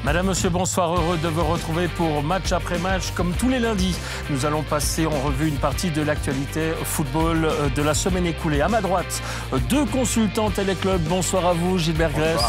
Madame, monsieur, bonsoir, heureux de vous retrouver pour match après match. Comme tous les lundis, nous allons passer en revue une partie de l'actualité football de la semaine écoulée. À ma droite, deux consultants téléclub. Bonsoir à vous, Gilbert Grèce.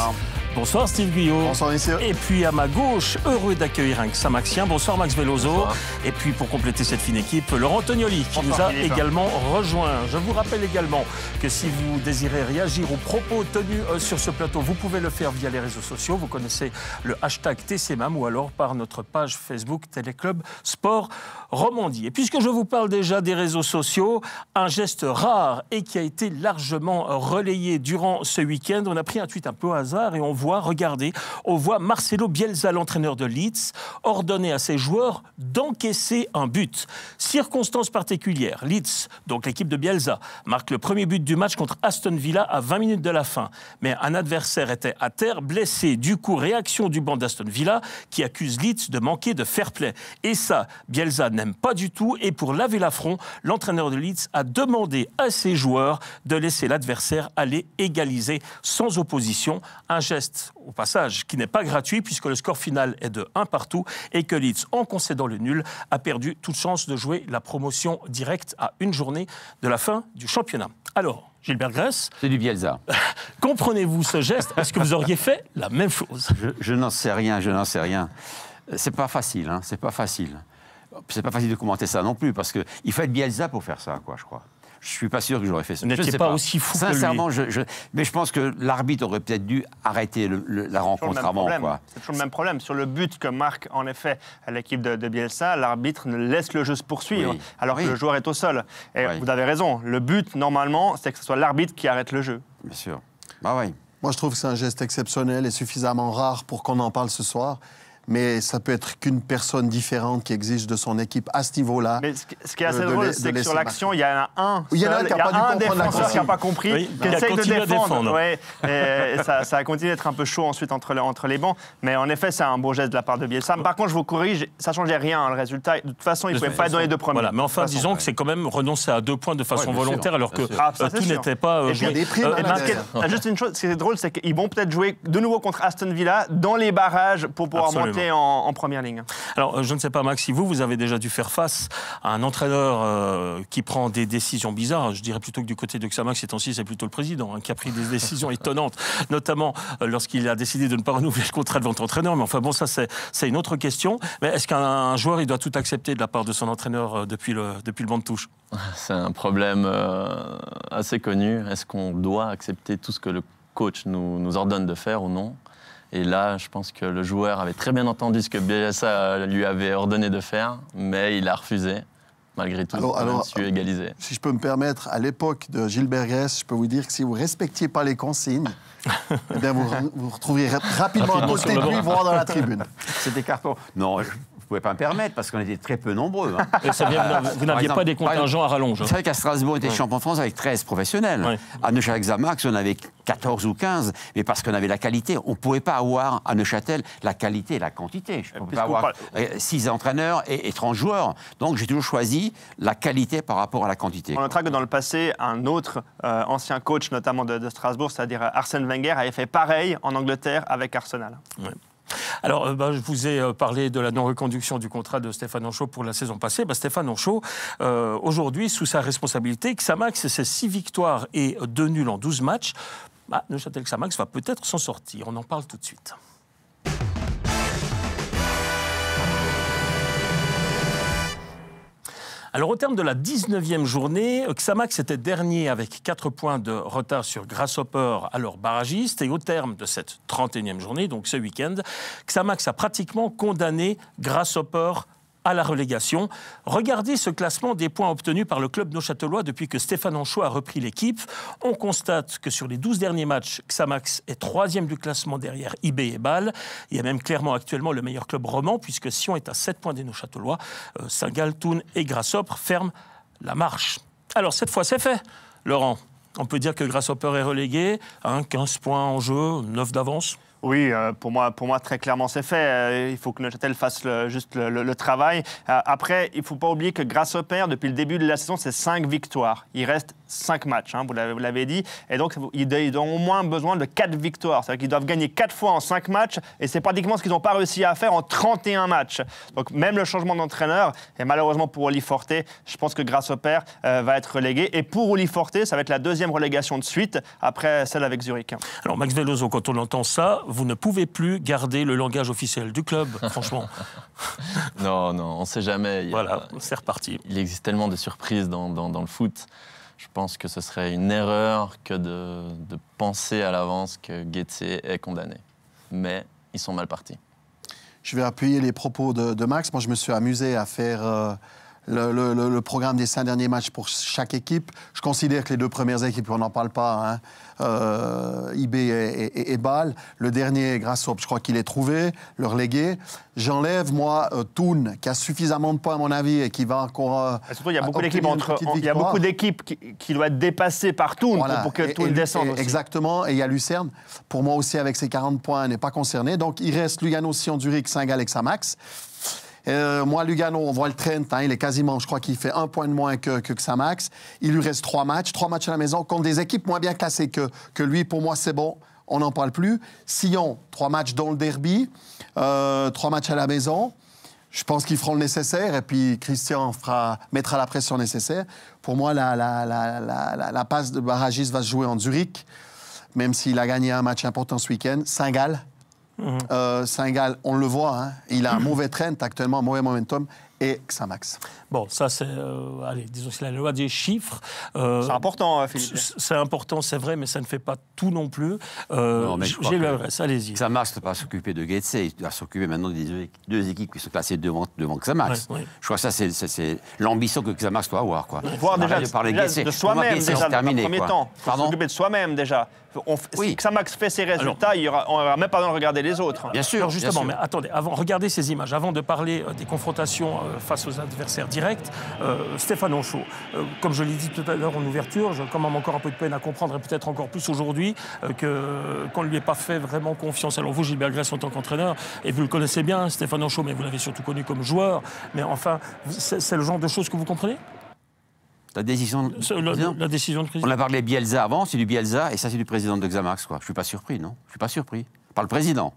Bonsoir Steve Guyot. Bonsoir messieurs. Et puis à ma gauche, heureux d'accueillir un Xamaxien. Bonsoir Max Veloso. Bonsoir. Et puis pour compléter cette fine équipe, Laurent Tognoli qui nous a également rejoint. Je vous rappelle également que si vous désirez réagir aux propos tenus sur ce plateau, vous pouvez le faire via les réseaux sociaux. Vous connaissez le hashtag TCMAM ou alors par notre page Facebook Téléclub Sport Romandie. Et puisque je vous parle déjà des réseaux sociaux, un geste rare et qui a été largement relayé durant ce week-end, on a pris un tweet un peu au hasard et on voit Marcelo Bielsa, l'entraîneur de Leeds, ordonner à ses joueurs d'encaisser un but. Circonstance particulière, Leeds, donc l'équipe de Bielsa, marque le premier but du match contre Aston Villa à 20 minutes de la fin. Mais un adversaire était à terre, blessé. Du coup, réaction du banc d'Aston Villa qui accuse Leeds de manquer de fair play. Et ça, Bielsa n'aime pas du tout. Et pour laver l'affront, l'entraîneur de Leeds a demandé à ses joueurs de laisser l'adversaire aller égaliser sans opposition. Un geste au passage, qui n'est pas gratuit puisque le score final est de 1 partout et que Leeds, en concédant le nul, a perdu toute chance de jouer la promotion directe à une journée de la fin du championnat. Alors, Gilbert Grèce, c'est du Bielsa. Comprenez-vous ce geste? Est-ce que vous auriez fait la même chose? Je n'en sais rien, je n'en sais rien. C'est pas facile, hein, c'est pas facile. C'est pas facile de commenter ça non plus parce qu'il faut être Bielsa pour faire ça, quoi, je crois. Je ne suis pas sûr que j'aurais fait ça. Vous n'étiez pas aussi fou sincèrement, que lui. Mais je pense que l'arbitre aurait peut-être dû arrêter la rencontre avant. C'est toujours le même problème. Sur le but que marque en effet l'équipe de Bielsa, l'arbitre ne laisse le jeu se poursuivre alors que le joueur est au sol. Et vous avez raison, le but normalement, c'est que ce soit l'arbitre qui arrête le jeu. Bien sûr. Bah oui. Moi, je trouve que c'est un geste exceptionnel et suffisamment rare pour qu'on en parle ce soir. Mais ça peut être qu'une personne différente qui exige de son équipe à ce niveau-là. Mais ce qui est assez drôle, c'est que sur l'action, il y en a un seul, il y a un défenseur qui n'a pas compris, qui essaye de défendre. Ouais. Et ça a continué d'être un peu chaud ensuite entre les bancs. Mais en effet, c'est un beau geste de la part de Bielsa. Par contre, je vous corrige, ça ne changeait rien, le résultat. De toute façon, il ne pouvait pas être dans les deux premiers. Voilà. Mais enfin, disons que c'est quand même renoncer à 2 points de façon volontaire alors que tout n'était pas joué. Juste une chose, ce qui est drôle, c'est qu'ils vont peut-être jouer de nouveau contre Aston Villa dans les barrages pour pouvoir monter en première ligne. Alors, je ne sais pas, Max, si vous avez déjà dû faire face à un entraîneur qui prend des décisions bizarres. Je dirais plutôt que du côté de Xamax, ces temps-ci, c'est plutôt le président qui a pris des décisions étonnantes, notamment lorsqu'il a décidé de ne pas renouveler le contrat de votre entraîneur. Mais enfin, bon, ça, c'est une autre question. Mais est-ce qu'un joueur, il doit tout accepter de la part de son entraîneur depuis le banc de touche? C'est un problème assez connu. Est-ce qu'on doit accepter tout ce que le coach nous ordonne de faire ou non? Et là, je pense que le joueur avait très bien entendu ce que Bielsa lui avait ordonné de faire, mais il a refusé, malgré tout, alors, su égaliser. Si je peux me permettre, à l'époque de Gilbert Grèce, je peux vous dire que si vous ne respectiez pas les consignes, eh bien vous retrouverez rapidement à côté de lui, voire dans la tribune. C'était carton. Non, je ne pouvais pas me permettre parce qu'on était très peu nombreux. Hein. Vous n'aviez pas des contingents à rallonge. Vous savez qu'à Strasbourg, on était champion de France avec 13 professionnels. Ouais. À Neuchâtel-Xamax, on avait 14 ou 15, mais parce qu'on avait la qualité. On ne pouvait pas avoir à Neuchâtel la qualité et la quantité. Je ne pouvais pas avoir 6 entraîneurs et 30 joueurs. Donc j'ai toujours choisi la qualité par rapport à la quantité. On notera que dans le passé, un autre ancien coach, notamment de Strasbourg, c'est-à-dire Arsène Wenger, avait fait pareil en Angleterre avec Arsenal. Ouais. Alors, je vous ai parlé de la non-reconduction du contrat de Stéphane Henchoz pour la saison passée. Stéphane Henchoz, aujourd'hui, sous sa responsabilité, Xamax, c'est 6 victoires et 2 nuls en 12 matchs. Neuchâtel Xamax va peut-être s'en sortir. On en parle tout de suite. Alors, au terme de la 19e journée, Xamax était dernier avec 4 points de retard sur Grasshopper, alors barragiste. Et au terme de cette 31e journée, donc ce week-end, Xamax a pratiquement condamné Grasshopper à la relégation. Regardez ce classement des points obtenus par le club neuchâtelois depuis que Stéphane Henchoz a repris l'équipe. On constate que sur les 12 derniers matchs, Xamax est 3e du classement derrière IB et Bâle. Il y a même clairement actuellement le meilleur club roman puisque Sion est à 7 points des neuchâtelois. Saint-Gall, Thun et Grasshopper ferment la marche. Alors cette fois c'est fait, Laurent. On peut dire que Grasshopper est relégué, 15 points en jeu, 9 d'avance. Oui, pour moi, très clairement, c'est fait. Il faut que Neuchâtel fasse juste le travail. Après, il ne faut pas oublier que Grasshopper, depuis le début de la saison, c'est 5 victoires. Il reste 5 matchs, hein, vous l'avez dit. Et donc, ils ont au moins besoin de 4 victoires. C'est-à-dire qu'ils doivent gagner 4 fois en 5 matchs. Et c'est pratiquement ce qu'ils n'ont pas réussi à faire en 31 matchs. Donc, même le changement d'entraîneur, et malheureusement pour Uli Forte, je pense que Grasshopper va être relégué. Et pour Uli Forte, ça va être la 2e relégation de suite, après celle avec Zurich. Alors, Max Veloso, quand on entend ça, vous ne pouvez plus garder le langage officiel du club, franchement. Non, on ne sait jamais. Voilà, c'est reparti. Il existe tellement de surprises dans le foot. Je pense que ce serait une erreur que de penser à l'avance que Getse est condamné. Mais ils sont mal partis. Je vais appuyer les propos de Max. Moi, je me suis amusé à faire le programme des 5 derniers matchs pour chaque équipe. Je considère que les 2 premières équipes, on n'en parle pas, hein, IB et Bâle. Le dernier, Grasshopper, je crois qu'il est trouvé, le relégué. J'enlève, moi, Thun, qui a suffisamment de points, à mon avis, et qui va encore... surtout, il y a beaucoup d'équipes qui doivent être dépassées par Thun, voilà, pour que Thun descende aussi. Exactement, et il y a Lucerne, pour moi aussi, avec ses 40 points, n'est pas concerné. Donc, il reste Lugano, Sion, Zurich, Saint-Gall et Xamax. Moi, Lugano, on voit le Trent, hein, il est quasiment, je crois qu'il fait 1 point de moins que Xamax. Il lui reste 3 matchs à la maison, contre des équipes moins bien classées que lui. Pour moi, c'est bon, on n'en parle plus. Sion, 3 matchs dans le derby, 3 matchs à la maison. Je pense qu'ils feront le nécessaire, et puis Christian mettra la pression nécessaire. Pour moi, la passe de barragiste va se jouer en Zurich, même s'il a gagné un match important ce week-end. Saint-Gall. Saint-Gall, on le voit, hein, il a un mauvais trend actuellement, un mauvais momentum, et Xamax. Bon, ça c'est, allez, disons que c'est la loi des chiffres. C'est important, Philippe. C'est important, c'est vrai, mais ça ne fait pas tout non plus. Non, mais j'ai l'adresse, allez-y. Xamax ne peut pas s'occuper de Getse, il doit s'occuper maintenant des 2 équipes qui sont classées devant Xamax. Ouais. Je crois que ça, c'est l'ambition que Xamax doit avoir. Quoi. Voir déjà de soi-même, déjà, dans un premier temps. Il faut s'occuper de soi-même, déjà. Si Xamax fait ses résultats, on ne va même pas besoin de regarder les autres. Bien sûr. Alors justement, mais attendez, regardez ces images. Avant de parler des confrontations face aux adversaires directs, Stéphane Henchoz, comme je l'ai dit tout à l'heure en ouverture, j'ai quand même encore un peu de peine à comprendre, et peut-être encore plus aujourd'hui, qu'on ne lui ait pas fait vraiment confiance. Alors vous, Gilbert Gress, en tant qu'entraîneur, et vous le connaissez bien, Stéphane Henchoz, mais vous l'avez surtout connu comme joueur. Mais enfin, c'est le genre de choses que vous comprenez ? La décision de président. On a parlé de Bielsa avant, c'est du Bielsa, et ça c'est du président de Xamax, quoi. Je suis pas surpris, non ? Je suis pas surpris. Par le président,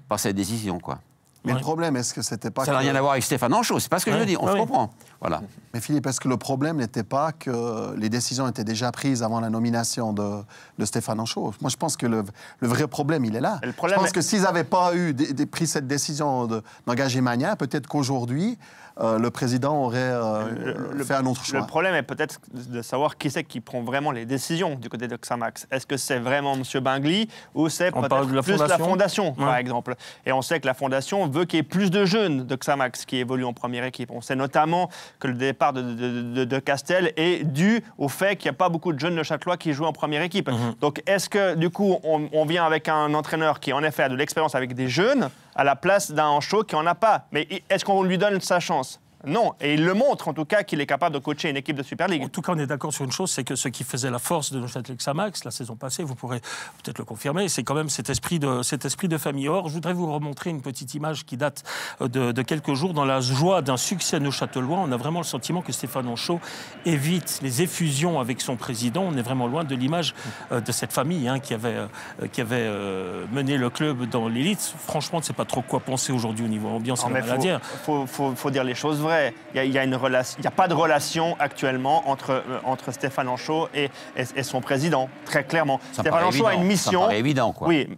par cette décision, quoi. Mais le problème, est-ce que c'était pas... Ça n'a rien à voir avec Stéphane Henchoz, c'est pas ce que je veux dire, on se comprend. Voilà. Mais Philippe, est-ce que le problème n'était pas que les décisions étaient déjà prises avant la nomination de Stéphane Henchoz ? Moi, je pense que le vrai problème, il est là. Je pense que s'ils n'avaient pas pris cette décision d'engager Magnin, peut-être qu'aujourd'hui, le président aurait fait un autre choix. Le problème est peut-être de savoir qui c'est qui prend vraiment les décisions du côté de Xamax. Est-ce que c'est vraiment M. Bingli ou c'est peut-être plus la Fondation, par exemple ? Et on sait que la Fondation veut qu'il y ait plus de jeunes de Xamax qui évoluent en première équipe. On sait notamment que le départ de Castel est dû au fait qu'il n'y a pas beaucoup de jeunes de Châtelois qui jouent en première équipe. Donc est-ce que, du coup, on vient avec un entraîneur qui, en effet, a de l'expérience avec des jeunes à la place d'un Henchoz qui n'en a pas ? Mais est-ce qu'on lui donne sa chance ? Non, et il le montre en tout cas qu'il est capable de coacher une équipe de Super League. En tout cas, on est d'accord sur une chose, c'est que ce qui faisait la force de Neuchâtel Xamax la saison passée, vous pourrez peut-être le confirmer, c'est quand même cet esprit de famille. Or, je voudrais vous remontrer une petite image qui date de quelques jours. Dans la joie d'un succès neuchâtelois, on a vraiment le sentiment que Stéphane Henchoz évite les effusions avec son président. On est vraiment loin de l'image de cette famille qui avait mené le club dans l'élite. Franchement, on ne sait pas trop quoi penser aujourd'hui au niveau ambiance. Il faut dire les choses vraies. Il n'y a pas de relation actuellement entre Stéphane Henchoz et son président, très clairement. Stéphane Henchoz a une mission. Ça paraît évident, quoi. Oui,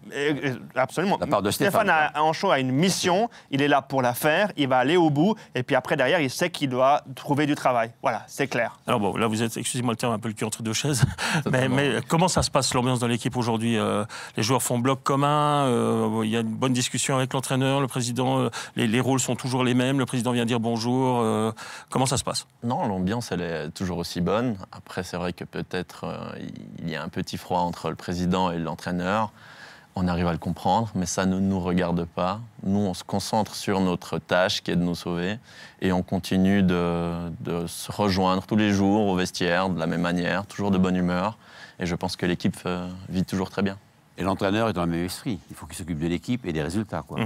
absolument. La part de Stéphane Henchoz a une mission, il est là pour la faire, il va aller au bout, et puis après, derrière, il sait qu'il doit trouver du travail. Voilà, c'est clair. Alors bon, là, vous êtes, excusez-moi le terme, un peu le cul entre deux chaises, mais comment ça se passe, l'ambiance dans l'équipe aujourd'hui ? Les joueurs font bloc commun, il y a une bonne discussion avec l'entraîneur, le président, les rôles sont toujours les mêmes, le président vient dire bonjour. Comment ça se passe ? Non, l'ambiance, elle est toujours aussi bonne. Après, c'est vrai que peut-être il y a un petit froid entre le président et l'entraîneur. On arrive à le comprendre, mais ça ne nous regarde pas. Nous, on se concentre sur notre tâche qui est de nous sauver et on continue de se rejoindre tous les jours au vestiaire de la même manière, toujours de bonne humeur. Et je pense que l'équipe vit toujours très bien. Et l'entraîneur est dans le même esprit. Il faut qu'il s'occupe de l'équipe et des résultats, quoi.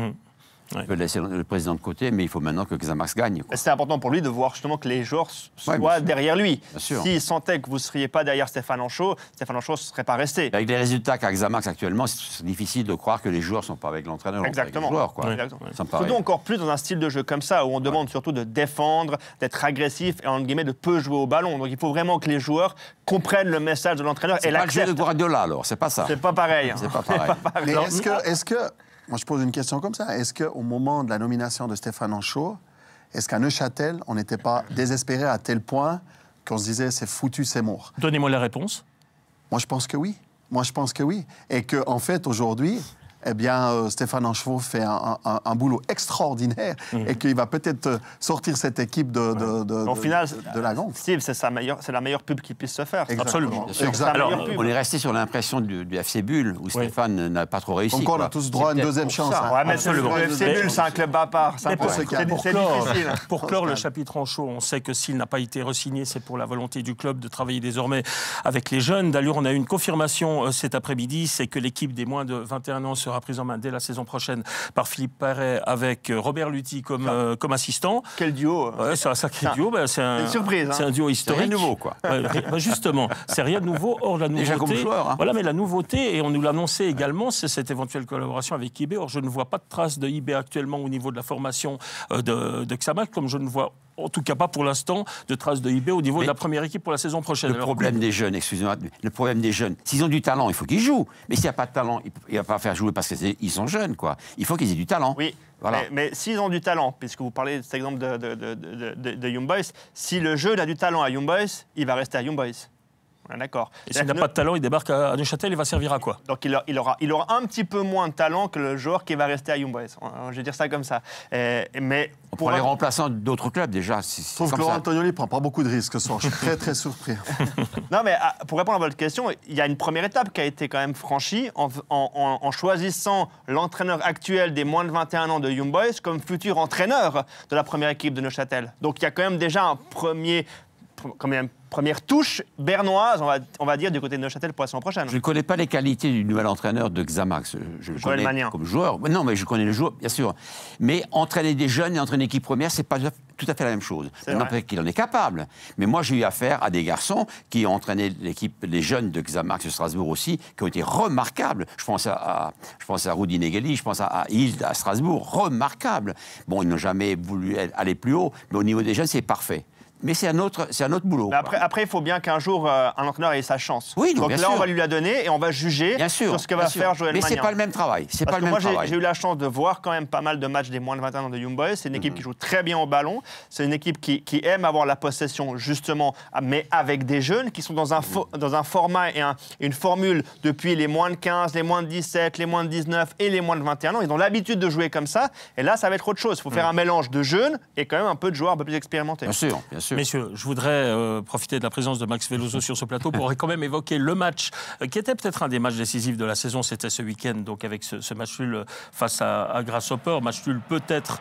Il peut laisser le président de côté, mais il faut maintenant que Xamax gagne. C'est important pour lui de voir justement que les joueurs soient derrière lui. S'il sentait que vous ne seriez pas derrière Stéphane Henchoz ne serait pas resté. Avec les résultats qu'a Xamax actuellement, c'est difficile de croire que les joueurs ne sont pas avec l'entraîneur. Exactement. Avec les joueurs, quoi. Surtout encore plus dans un style de jeu comme ça, où on demande surtout de défendre, d'être agressif et entre guillemets de peu jouer au ballon. Donc il faut vraiment que les joueurs comprennent le message de l'entraîneur et l'acceptent. C'est pas le jeu de Guardiola alors, c'est pas ça. C'est pas pareil. C'est pas pareil. Mais est-ce que, moi je pose une question comme ça, est-ce qu'au moment de la nomination de Stéphane Henchoz, est-ce qu'à Neuchâtel, on n'était pas désespéré à tel point qu'on se disait c'est foutu, c'est mort? Donnez-moi la réponse. Moi je pense que oui. Et qu'en fait aujourd'hui, eh bien, Stéphane Henchoz fait un boulot extraordinaire et qu'il va peut-être sortir cette équipe de la gonfle. Steve, c'est la meilleure pub qui puisse se faire. Absolument. Alors, on est resté sur l'impression du FC Bulle, où Stéphane n'a pas trop réussi. Donc on a tous droit à une deuxième chance. Ouais, mais le FC Bulle, c'est un club à part. C'est difficile. Pour clore le chapitre Henchoz, on sait que s'il n'a pas été re-signé, c'est pour la volonté du club de travailler désormais avec les jeunes. D'ailleurs, on a eu une confirmation cet après-midi, c'est que l'équipe des moins de 21 ans sera prise en main dès la saison prochaine par Philippe Perret avec Robert Luthi comme assistant. Quel duo. C'est un sacré duo. C'est une surprise. C'est un duo historique. C'est rien de nouveau, quoi. Justement, c'est rien de nouveau. Or, la nouveauté, déjà comme joueur, hein. Voilà, mais la nouveauté, et on nous l'a annoncé également, c'est cette éventuelle collaboration avec IB. Or, je ne vois pas de traces de IB actuellement au niveau de la formation de Xamax, comme je ne vois en tout cas pas pour l'instant de traces de IB au niveau de la première équipe pour la saison prochaine. Le problème des jeunes, excusez-moi, s'ils ont du talent, il faut qu'ils jouent. Mais s'il n'y a pas de talent, il ne va pas faire jouer parce qu'ils sont jeunes, quoi. Il faut qu'ils aient du talent. Oui, voilà. Mais s'ils ont du talent, puisque vous parlez de cet exemple de Young Boys, si le jeune a du talent à Young Boys, il va rester à Young Boys. D'accord. Et s'il n'a pas de talent, il débarque à Neuchâtel, il va servir à quoi? Donc il aura un petit peu moins de talent que le joueur qui va rester à Young Boys. Je vais dire ça comme ça. Mais pour les remplaçants d'autres clubs déjà. Je trouve que Laurent Antonioli ne prend pas beaucoup de risques ce soir. Je suis très très surpris. Non mais pour répondre à votre question, il y a une première étape qui a été quand même franchie en choisissant l'entraîneur actuel des moins de 21 ans de Young Boys comme futur entraîneur de la première équipe de Neuchâtel. Donc il y a quand même déjà un première touche bernoise, on va dire, du côté de Neuchâtel pour la saison prochaine. Je ne connais pas les qualités du nouvel entraîneur de Xamax. Je le connais comme joueur. Non, mais je connais le joueur, bien sûr. Mais entraîner des jeunes et entraîner une équipe première, c'est pas tout à fait la même chose. Peut-être qu'il en est capable. Mais moi, j'ai eu affaire à des garçons qui ont entraîné les jeunes de Xamax de Strasbourg aussi, qui ont été remarquables. Je pense à Rudi Negeli, je pense à Hild à Strasbourg, remarquables. Bon, ils n'ont jamais voulu aller plus haut, mais au niveau des jeunes, c'est parfait. Mais c'est un autre boulot. Mais après, il faut bien qu'un jour, un entraîneur ait sa chance. Oui, donc là, on va lui la donner et on va juger sur ce que va faire Joël Magnan. Mais c'est pas le même travail. Moi, j'ai eu la chance de voir quand même pas mal de matchs des moins de 21 ans de Young Boys. C'est une équipe qui joue très bien au ballon. C'est une équipe qui aime avoir la possession, justement, mais avec des jeunes qui sont dans un format et une formule depuis les moins de 15, les moins de 17, les moins de 19 et les moins de 21 ans. Ils ont l'habitude de jouer comme ça. Et là, ça va être autre chose. Il faut faire un mélange de jeunes et quand même un peu de joueurs un peu plus expérimentés. Bien sûr, bien sûr. Messieurs, je voudrais profiter de la présence de Max Velozzo sur ce plateau pour quand même évoquer le match qui était peut-être un des matchs décisifs de la saison. C'était ce week-end, donc avec ce match nul face à Grasshopper. Match nul peut-être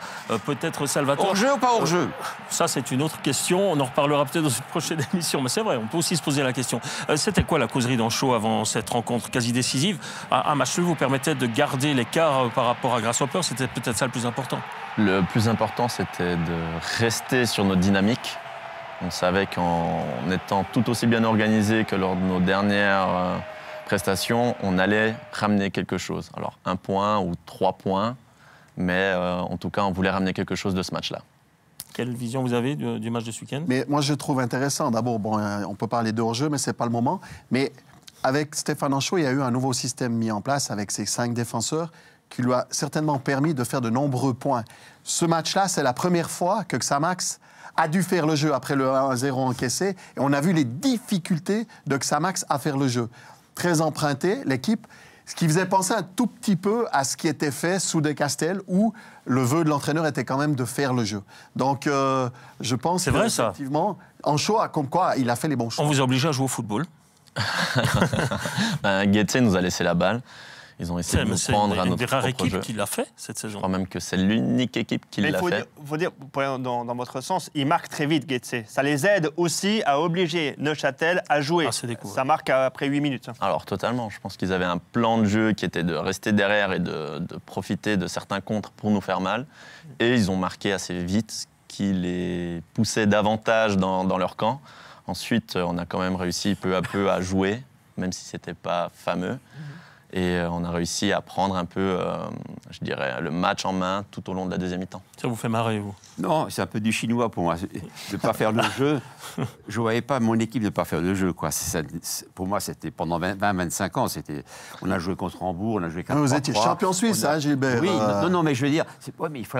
Salvatore. Hors-jeu ou pas hors-jeu? Ça, c'est une autre question. On en reparlera peut-être dans une prochaine émission. Mais c'est vrai, on peut aussi se poser la question. C'était quoi la causerie d'Henchoz avant cette rencontre quasi décisive? Un match nul vous permettait de garder l'écart par rapport à Grasshopper. C'était peut-être ça le plus important. Le plus important, c'était de rester sur notre dynamique. On savait qu'en étant tout aussi bien organisé que lors de nos dernières prestations, on allait ramener quelque chose. Alors 1 point ou 3 points, mais en tout cas, on voulait ramener quelque chose de ce match-là. Quelle vision vous avez du match de ce week-end? Mais moi, je trouve intéressant. D'abord, on peut parler de hors-jeu, mais ce n'est pas le moment. Mais avec Stéphane Henchoz, il y a eu un nouveau système mis en place avec ses 5 défenseurs qui lui a certainement permis de faire de nombreux points. Ce match-là, c'est la première fois que Xamax a dû faire le jeu après le 1-0 encaissé. Et on a vu les difficultés de Xamax à faire le jeu. Très emprunté, l'équipe, ce qui faisait penser un tout petit peu à ce qui était fait sous De Castel, où le vœu de l'entraîneur était quand même de faire le jeu. Donc, je pense qu'effectivement, Henchoz, comme quoi, il a fait les bons choix. On vous a obligé à jouer au football. Guetze nous a laissé la balle. Ils ont essayé de nous prendre à notre propre jeu. C'est une des rares équipes qui l'a fait cette saison. Je crois même que c'est l'unique équipe qui l'a fait. Il faut dire, dans votre sens, ils marquent très vite, Getse. Ça les aide aussi à obliger Neuchâtel à jouer. Ça marque après 8 minutes. Alors totalement, je pense qu'ils avaient un plan de jeu qui était de rester derrière et de profiter de certains contres pour nous faire mal. Et ils ont marqué assez vite, ce qui les poussait davantage dans leur camp. Ensuite, on a quand même réussi peu à peu à jouer, même si ce n'était pas fameux. Et on a réussi à prendre un peu, je dirais, le match en main tout au long de la deuxième mi-temps. Ça vous fait marrer, vous? Non, c'est un peu du chinois pour moi. De ne pas faire le jeu. Je ne voyais pas mon équipe ne pas faire le jeu, quoi. Pour moi, c'était pendant 20-25 ans. On a joué contre Hambourg, on a joué contre. Vous étiez champion suisse, hein, Gilbert? Oui, non, mais je veux dire, mais il faut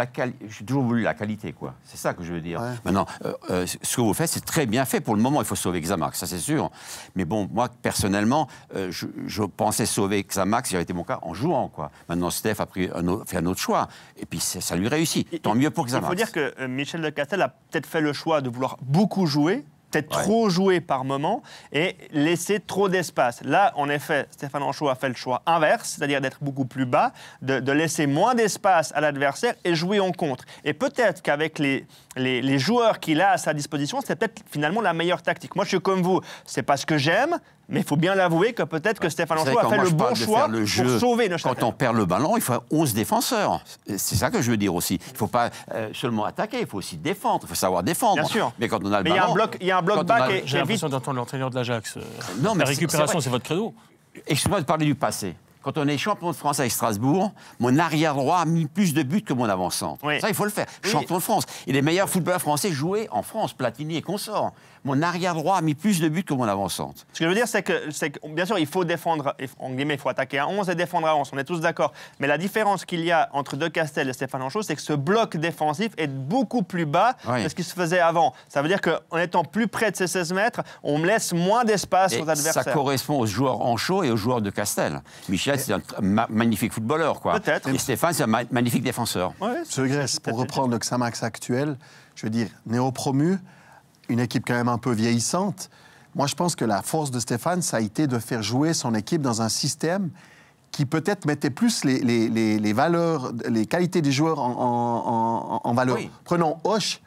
j'ai toujours voulu la qualité, quoi. C'est ça que je veux dire. Ouais. Maintenant, ce que vous faites, c'est très bien fait pour le moment. Il faut sauver Xamax, ça c'est sûr. Mais bon, moi, personnellement, je pensais sauver Xamax, si j'avait été mon cas, en jouant, quoi. Maintenant, Steph a fait un autre choix. Et puis, ça lui réussit. Tant mieux pour Xamax. Il faut dire que Michel de Castel a peut-être fait le choix de vouloir beaucoup jouer, peut-être trop jouer par moment et laisser trop d'espace. Là, en effet, Stéphane Anchaud a fait le choix inverse, c'est-à-dire d'être beaucoup plus bas, de laisser moins d'espace à l'adversaire et jouer en contre. Et peut-être qu'avec les joueurs qu'il a à sa disposition, c'est peut-être finalement la meilleure tactique. Moi, je suis comme vous, c'est pas ce que j'aime, mais il faut bien l'avouer que peut-être que Stéphane Anchaud a fait le bon choix pour sauver Neuchâtel. Quand on perd le ballon, il faut 11 défenseurs. C'est ça que je veux dire aussi. Il ne faut pas seulement attaquer, il faut aussi défendre. Il faut savoir défendre. Bien sûr. Mais quand on a le ballon... il y a un bloc bas qui est J'ai l'impression d'entendre l'entraîneur de l'Ajax. Non, mais la récupération, c'est votre credo. Excuse-moi de parler du passé. Quand on est champion de France avec Strasbourg, mon arrière-droit a mis plus de buts que mon avant-centre. Oui. Ça, il faut le faire. Oui. Champion de France. Et les meilleurs footballeurs français jouaient en France, Platini et consorts. Mon arrière-droit a mis plus de buts que mon avant-centre. Ce que je veux dire, c'est que, bien sûr, il faut défendre, en guillemets, il faut attaquer à 11 et défendre à 11. On est tous d'accord. Mais la différence qu'il y a entre De Castel et Stéphane Anchaud, c'est que ce bloc défensif est beaucoup plus bas que ce qui se faisait avant. Ça veut dire qu'en étant plus près de ces 16 mètres, on me laisse moins d'espace aux adversaires. Ça correspond aux joueurs Anchaud et aux joueurs De Castel. Michel, c'est un magnifique footballeur, quoi. Peut-être. Et Stéphane, c'est un magnifique défenseur. Ce Grèce, pour reprendre le Xamax actuel, je veux dire, néo-promu, une équipe quand même un peu vieillissante. Moi, je pense que la force de Stéphane, ça a été de faire jouer son équipe dans un système qui peut-être mettait plus les valeurs, les qualités des joueurs en valeur. Oui. Prenons Hoche,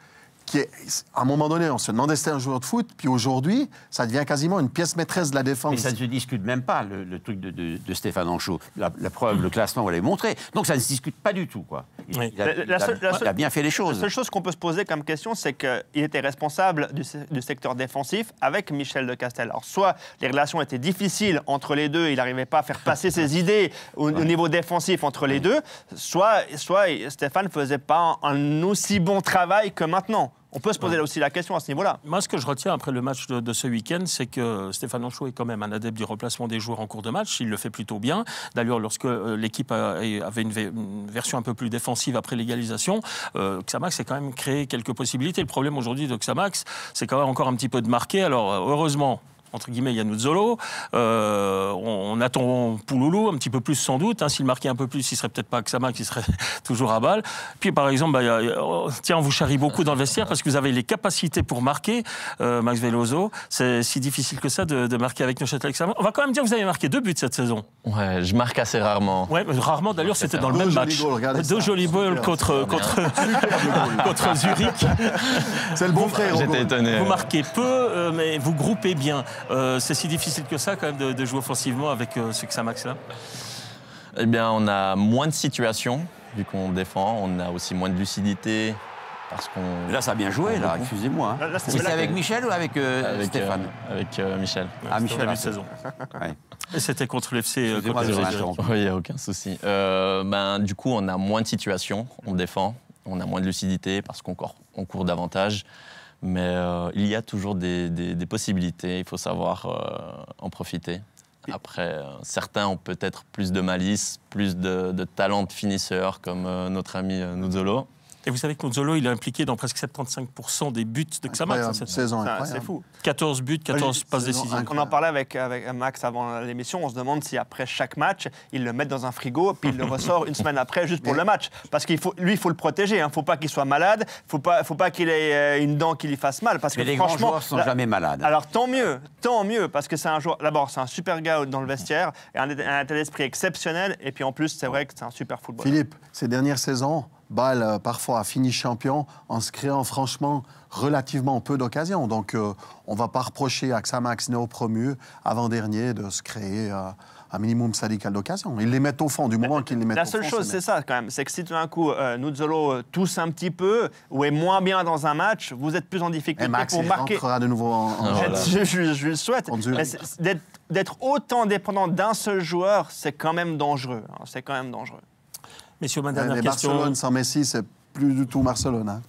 qui est, à un moment donné, on se demandait si c'était un joueur de foot, puis aujourd'hui, ça devient quasiment une pièce maîtresse de la défense. Mais ça ne se discute même pas, le truc de Stéphane Anchaud. La preuve, le classement, on l'a montré. Donc ça ne se discute pas du tout, quoi. Il a bien fait les choses. La seule chose qu'on peut se poser comme question, c'est qu'il était responsable du secteur défensif avec Michel de Castel. Alors, soit les relations étaient difficiles entre les deux, il n'arrivait pas à faire passer ses idées au niveau défensif entre les deux, soit Stéphane ne faisait pas un aussi bon travail que maintenant. On peut se poser aussi la question à ce niveau-là. Moi, ce que je retiens après le match de ce week-end, c'est que Stéphane Anchaud est quand même un adepte du replacement des joueurs en cours de match. Il le fait plutôt bien. D'ailleurs, lorsque l'équipe avait une version un peu plus défensive après l'égalisation, Xamax a quand même créé quelques possibilités. Le problème aujourd'hui de Xamax, c'est quand même encore un petit peu de marquer. Alors, heureusement, entre guillemets, il y a Nuzzolo. On attend Pouloulou un petit peu plus sans doute. Hein. S'il marquait un peu plus, il serait peut-être pas Xamax, il serait toujours à balle. Puis par exemple, tiens, on vous charrie beaucoup dans le vestiaire parce que vous avez les capacités pour marquer, Max Veloso. C'est si difficile que ça de marquer avec Neuchâtel Xamax. On va quand même dire que vous avez marqué 2 buts cette saison. Ouais, je marque assez rarement. Ouais, rarement. D'ailleurs, c'était dans le même match. 2 jolis goals contre Zurich. C'est le bon frère. J'étais étonné. Vous marquez peu, mais vous groupez bien. C'est si difficile que ça, quand même, de jouer offensivement avec ce Xamax-là? Eh bien, on a moins de situations, vu qu'on défend. On a aussi moins de lucidité, parce qu'on... Là, ça a bien joué, là, excusez-moi. Hein. C'était avec Michel ou avec Stéphane? Avec Michel. Ah, Michel, début de saison. Ouais. Et c'était contre l'FC. Oui, il n'y a aucun souci. Du coup, on a moins de situations, on défend. On a moins de lucidité, parce qu'on court davantage. Mais il y a toujours des possibilités, il faut savoir en profiter. Après, certains ont peut-être plus de malice, plus de talent de finisseur, comme notre ami Nuzzolo. Et vous savez que Nuzzolo, il est impliqué dans presque 75% des buts de Xamax cette saison. C'est fou. 14 buts, 14 passes décisives. On en parlait avec Max avant l'émission, on se demande si après chaque match, il le met dans un frigo, puis il le ressort une semaine après juste pour le match. Parce qu'il faut, lui, il faut le protéger. Il ne faut pas qu'il soit malade. Il ne faut pas qu'il ait une dent qui lui fasse mal. Parce que les grands joueurs ne sont jamais malades. Alors tant mieux, parce que c'est un joueur. D'abord, c'est un super gars dans le vestiaire, et un état d'esprit exceptionnel. Et puis en plus, c'est vrai que c'est un super footballeur. Philippe, ces dernières saisons, Bâle parfois a fini champion en se créant franchement relativement peu d'occasions. Donc on ne va pas reprocher à Xamax néo-promu avant-dernier de se créer un minimum syndical d'occasion. Ils les mettent au fond, du moment qu'ils les mettent au fond. La seule chose, c'est ça quand même, c'est que si tout d'un coup Nuzzolo tousse un petit peu ou est moins bien dans un match, vous êtes plus en difficulté pour marquer. Et rentrera de nouveau je le souhaite. D'être autant dépendant d'un seul joueur, c'est quand même dangereux. C'est quand même dangereux. Messieurs, ma dernière question. Barcelone sans Messi, c'est plus du tout Barcelone. Hein.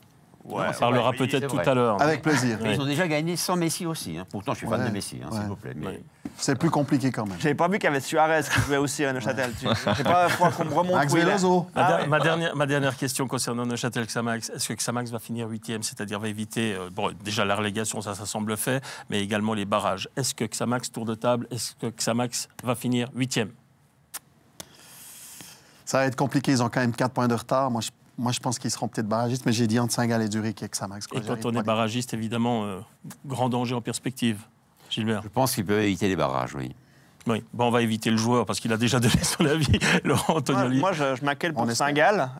Ouais, on parlera peut-être tout à l'heure. Avec plaisir. Ils ont déjà gagné sans Messi aussi. Hein. Pourtant, je suis fan de Messi, s'il vous plaît. Mais... C'est plus compliqué quand même. J'avais pas vu qu'il y avait Suarez qui jouait aussi à Neuchâtel. J'ai pas froid qu'on me remonte où il est. Ma dernière question concernant Neuchâtel-Xamax. Est-ce que Xamax va finir 8e, c'est-à-dire va éviter déjà la relégation, ça semble fait, mais également les barrages. Est-ce que Xamax, tour de table, est-ce que Xamax va finir 8e? Ça va être compliqué, ils ont quand même 4 points de retard. Moi, je pense qu'ils seront peut-être barragistes, mais j'ai dit entre Saint-Gall et Zurich et Xamax. Et quand on est barragiste, évidemment, grand danger en perspective. Gilbert. Je pense qu'il peut éviter les barrages, oui. Oui, bon, on va éviter le joueur parce qu'il a déjà donné son avis, Laurent Antonioli. Moi, je m'inquiète pour Saint-Gall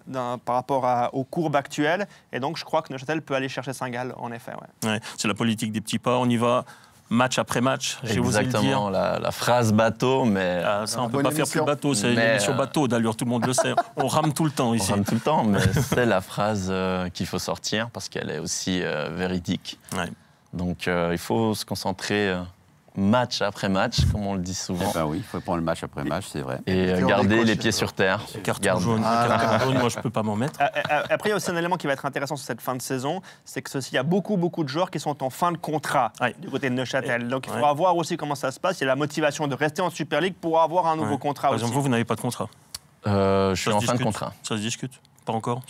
par rapport aux courbes actuelles. Et donc, je crois que Neuchâtel peut aller chercher Saint-Gall, en effet. Ouais. C'est la politique des petits pas. On y va match après match. Exactement, la phrase bateau, mais... ça, on ne peut pas faire plus bateau. C'est une émission bateau, d'ailleurs, tout le monde le sait. On rame tout le temps ici. On rame tout le temps, mais c'est la phrase qu'il faut sortir parce qu'elle est aussi véridique. Ouais. Donc, il faut se concentrer... match après match, comme on le dit souvent. Oui, il faut prendre le match après match, c'est vrai. Et garder les pieds sur terre. Carton jaune, moi je ne peux pas m'en mettre. Après, il y a aussi un élément qui va être intéressant sur cette fin de saison, c'est que il y a beaucoup de joueurs qui sont en fin de contrat du côté de Neuchâtel. Donc il faudra voir aussi comment ça se passe. Il y a la motivation de rester en Super League pour avoir un nouveau contrat aussi. Par exemple, vous n'avez pas de contrat. Je suis en fin de contrat. Ça se discute? Pas encore?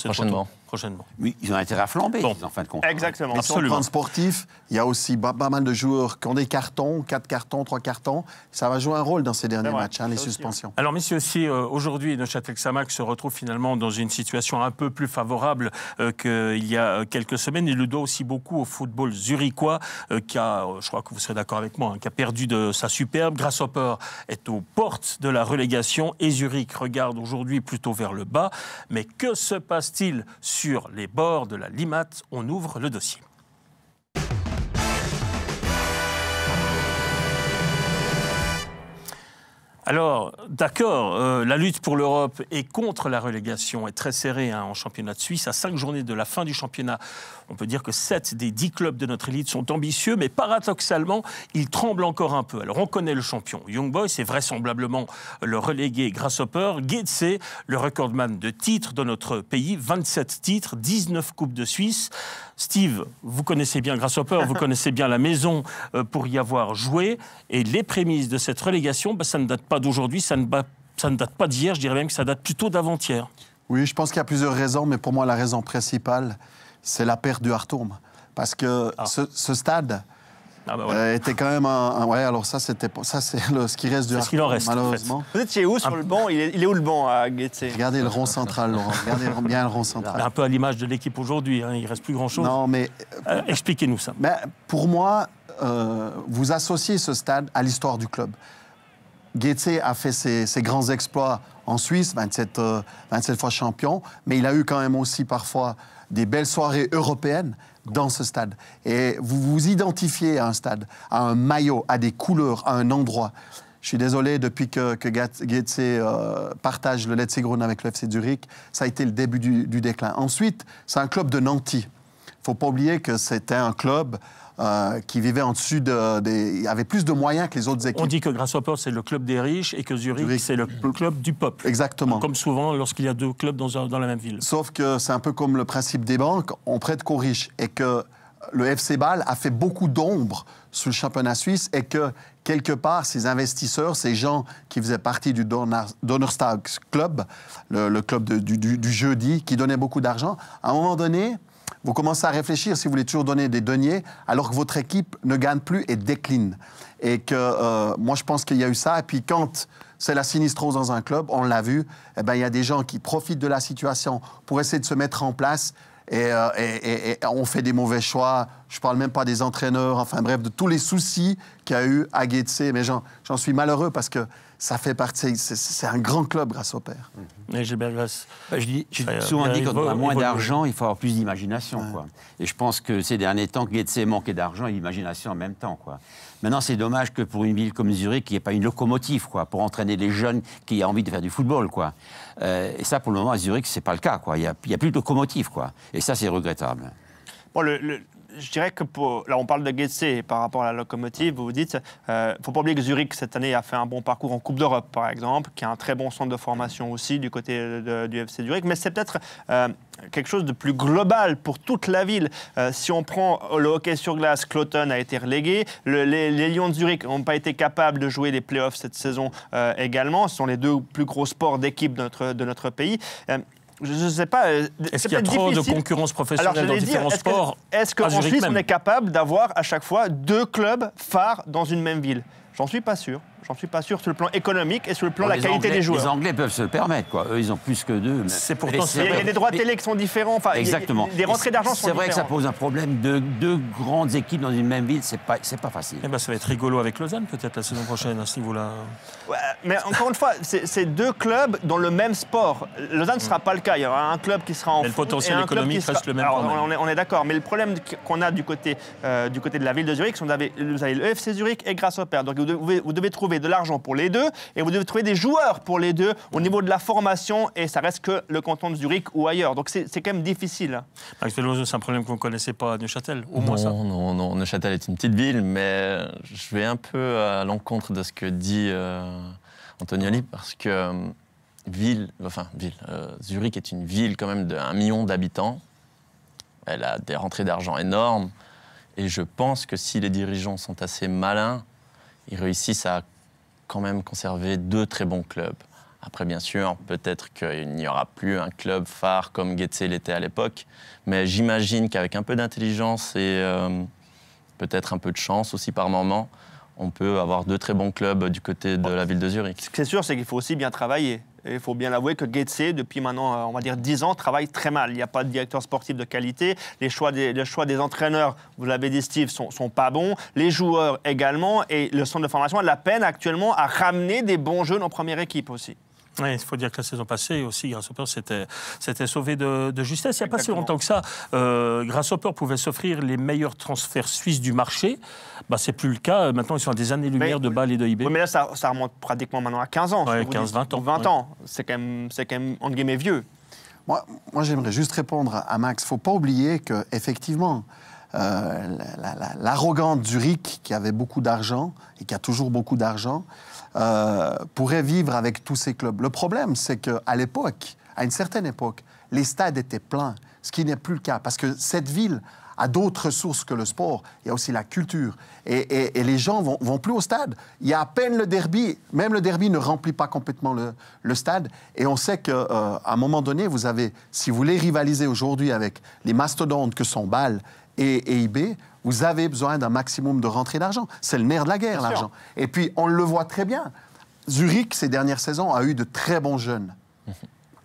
Prochainement. Oui, ils ont intérêt à flamber, ils sont en fin de contrat. Exactement. Mais sur le plan sportif, il y a aussi pas mal de joueurs qui ont des cartons, 4 cartons, 3 cartons. Ça va jouer un rôle dans ces derniers matchs, les suspensions. Alors, messieurs, si aujourd'hui Neuchâtel-Xamax se retrouve finalement dans une situation un peu plus favorable qu'il y a quelques semaines, il le doit aussi beaucoup au football zurichois qui a, je crois que vous serez d'accord avec moi, qui a perdu de sa superbe. Grasshopper est aux portes de la relégation et Zurich regarde aujourd'hui plutôt vers le bas. Mais que se passe-t-il sur les bords de la Limat? On ouvre le dossier. Alors, d'accord, la lutte pour l'Europe et contre la relégation est très serrée en championnat de Suisse. À 5 journées de la fin du championnat, on peut dire que 7 des 10 clubs de notre élite sont ambitieux, mais paradoxalement, ils tremblent encore un peu. Alors, on connaît le champion. Young Boys est vraisemblablement le relégué Grasshopper. Getse, le recordman de titres de notre pays, 27 titres, 19 Coupes de Suisse. Steve, vous connaissez bien Grasshopper, vous connaissez bien la maison pour y avoir joué. Et les prémices de cette relégation, ça ne date pas d'aujourd'hui, ça ne date pas d'hier, je dirais même que ça date plutôt d'avant-hier. Oui, je pense qu'il y a plusieurs raisons, mais pour moi, la raison principale, c'est la perte du Hartum. Parce que ce stade était quand même alors ça, c'est ce qui reste du Hartum, malheureusement. Vous étiez où sur le banc? Il est où le banc à Getse? Regardez le rond central, Laurent. Regardez bien le rond central. Un peu à l'image de l'équipe aujourd'hui, il ne reste plus grand-chose. Non, mais... expliquez-nous ça. Pour moi, vous associez ce stade à l'histoire du club. Getse a fait ses grands exploits en Suisse, 27 fois champion, mais il a eu quand même aussi parfois des belles soirées européennes dans ce stade. Et vous vous identifiez à un stade, à un maillot, à des couleurs, à un endroit. Je suis désolé, depuis que Getse partage le Letzigrund avec le FC Zurich, ça a été le début du déclin. Ensuite, c'est un club de nantis. Il ne faut pas oublier que c'était un club qui vivait en dessus il avait plus de moyens que les autres équipes. On dit que Grasshopper, c'est le club des riches et que Zurich, c'est le club du peuple. Exactement. Comme souvent lorsqu'il y a 2 clubs dans la même ville. Sauf que c'est un peu comme le principe des banques, on prête qu'aux riches. Et que le FC Bâle a fait beaucoup d'ombre sur le championnat suisse et que, quelque part, ces investisseurs, ces gens qui faisaient partie du Donnerstag Club, le club du jeudi, qui donnait beaucoup d'argent, à un moment donné, vous commencez à réfléchir si vous voulez toujours donner des deniers alors que votre équipe ne gagne plus et décline. Et que moi, je pense qu'il y a eu ça. Et puis quand c'est la sinistrose dans un club, on l'a vu, eh ben, il y a des gens qui profitent de la situation pour essayer de se mettre en place. Et on fait des mauvais choix. Je ne parle même pas des entraîneurs, enfin bref, de tous les soucis qu'il y a eu à Getse. Mais j'en suis malheureux parce que ça fait partie... C'est un grand club grâce au père. Et Gilbert Grasse. J'ai souvent dit qu'on a moins d'argent, il faut avoir plus d'imagination. Ouais. Et je pense que ces derniers temps, Getse manquait d'argent et d'imagination en même temps. Quoi. Maintenant, c'est dommage que pour une ville comme Zurich, qu'il n'y ait pas une locomotive pour entraîner les jeunes qui ont envie de faire du football. Quoi. Et ça, pour le moment, à Zurich, ce n'est pas le cas. Quoi. Il n'y a plus de locomotive. Quoi. Et ça, c'est regrettable. Bon, je dirais que là, on parle de Getse par rapport à la locomotive. Vous vous dites, il ne faut pas oublier que Zurich, cette année, a fait un bon parcours en Coupe d'Europe, par exemple, qui a un très bon centre de formation aussi du côté du FC Zurich. Mais c'est peut-être quelque chose de plus global pour toute la ville. Si on prend le hockey sur glace, Cloton a été relégué. Les Lions de Zurich n'ont pas été capables de jouer les playoffs cette saison également. Ce sont les deux plus gros sports d'équipe de notre pays. Je ne sais pas. Est-ce qu'il y a trop de concurrence professionnelle dans différents sports? Est-ce qu'en Suisse, on est capable d'avoir à chaque fois 2 clubs phares dans une même ville? J'en suis pas sûr. J'en suis pas sûr sur le plan économique et sur le plan de la qualité des joueurs. Les Anglais peuvent se le permettre, quoi. Eux, ils ont plus que 2. C'est pourtant. Il y a des droits télé qui sont différents. Enfin, exactement. Les rentrées d'argent sont différentes. C'est vrai que ça pose un problème de 2 grandes équipes dans une même ville. C'est pas facile. Eh ben, ça va être rigolo avec Lausanne, peut-être, la saison prochaine, à ce niveau-là. Ouais, mais encore une fois, c'est 2 clubs dans le même sport. Lausanne ne sera pas le cas. Il y aura un club qui sera en. Mais le potentiel économique reste le même. Alors, on est d'accord. Mais le problème qu'on a du côté de la ville de Zurich, vous avez le FC Zurich et Grasshopper. Donc vous devez trouver de l'argent pour les 2 et vous devez trouver des joueurs pour les 2 au niveau de la formation et ça reste que le canton de Zurich ou ailleurs. Donc c'est quand même difficile. Max Veloso, c'est un problème que vous ne connaissez pas à Neuchâtel, au moins ça. Non. Neuchâtel est une petite ville, mais je vais un peu à l'encontre de ce que dit Antonioli parce que Zurich est une ville quand même d'1 million d'habitants. Elle a des rentrées d'argent énormes et je pense que si les dirigeants sont assez malins, ils réussissent à quand même conserver 2 très bons clubs. Après, bien sûr, peut-être qu'il n'y aura plus un club phare comme Getse l'était à l'époque, mais j'imagine qu'avec un peu d'intelligence et peut-être un peu de chance aussi par moment, on peut avoir 2 très bons clubs du côté de la ville de Zurich. Ce qui est sûr, c'est qu'il faut aussi bien travailler. Et il faut bien l'avouer que Getse, depuis maintenant, on va dire 10 ans, travaille très mal. Il n'y a pas de directeur sportif de qualité. Les choix des entraîneurs, vous l'avez dit Steve, sont pas bons. Les joueurs également. Et le centre de formation a de la peine actuellement à ramener des bons jeunes en première équipe aussi. Oui, il faut dire que la saison passée aussi, Grasshopper s'était sauvé de justesse. Il n'y a pas si longtemps que ça. Grasshopper pouvait s'offrir les meilleurs transferts suisses du marché. Bah, ce n'est plus le cas. Maintenant, ils sont à des années-lumière de Bâle et de IB. Oui, mais là, ça remonte pratiquement maintenant à 15 ans. Ouais, 15-20 ans. 20 ans. C'est quand même, entre guillemets, vieux. Moi j'aimerais juste répondre à Max. Il ne faut pas oublier qu'effectivement, l'arrogante Zurich, qui avait beaucoup d'argent et qui a toujours beaucoup d'argent, pourrait vivre avec tous ces clubs. Le problème, c'est qu'à l'époque, à une certaine époque, les stades étaient pleins, ce qui n'est plus le cas, parce que cette ville a d'autres ressources que le sport. Il y a aussi la culture. Et les gens vont plus au stade. Il y a à peine le derby. Même le derby ne remplit pas complètement le stade. Et on sait qu'à un moment donné, vous avez, si vous voulez rivaliser aujourd'hui avec les mastodontes que sont Bâle et IB, vous avez besoin d'un maximum de rentrée d'argent. C'est le nerf de la guerre, l'argent. Et puis, on le voit très bien. Zurich, ces dernières saisons, a eu de très bons jeunes.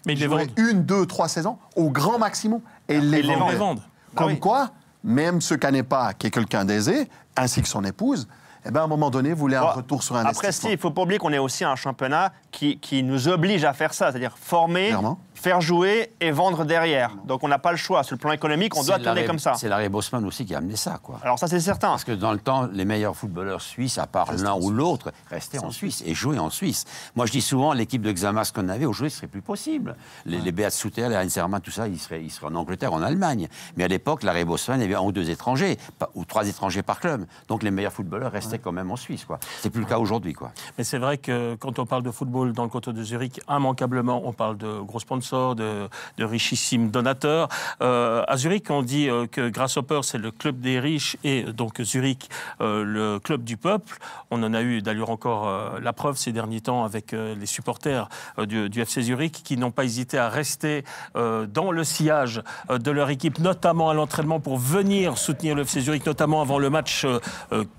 Mais ils les vendent. 1, 2, 3 saisons au grand maximum. Et ils les vendent. Comme quoi, même ce qui n'est pas, qui est quelqu'un d'aisé, ainsi que son épouse, eh ben, à un moment donné, vous voulez un retour sur investissement. Après, il ne faut pas oublier qu'on est aussi un championnat qui nous oblige à faire ça, c'est-à-dire former, clairement, faire jouer et vendre derrière. Donc on n'a pas le choix. Sur le plan économique, on doit tourner comme ça. C'est Larry Bosman aussi qui a amené ça, quoi. Alors ça, c'est certain. Parce que dans le temps, les meilleurs footballeurs suisses, à part l'un ou l'autre, restaient en Suisse et jouaient en Suisse. Moi, je dis souvent, l'équipe de Xamax qu'on avait, aujourd'hui, ce serait plus possible. Les Beat Souter, les Heinz Hermann, tout ça, ils seraient en Angleterre, en Allemagne. Mais à l'époque, Larry Bosman, il y avait 1 ou 2 étrangers, ou 3 étrangers par club. Donc les meilleurs footballeurs restaient quand même en Suisse, quoi. C'est plus le cas aujourd'hui, quoi. Mais c'est vrai que quand on parle de football dans le canton de Zurich, immanquablement, on parle de gros sponsors. sponsors, de richissimes donateurs. À Zurich, on dit que Grasshopper, c'est le club des riches et donc Zurich, le club du peuple. On en a eu d'ailleurs encore la preuve ces derniers temps avec les supporters du FC Zurich qui n'ont pas hésité à rester dans le sillage de leur équipe, notamment à l'entraînement pour venir soutenir le FC Zurich, notamment avant le match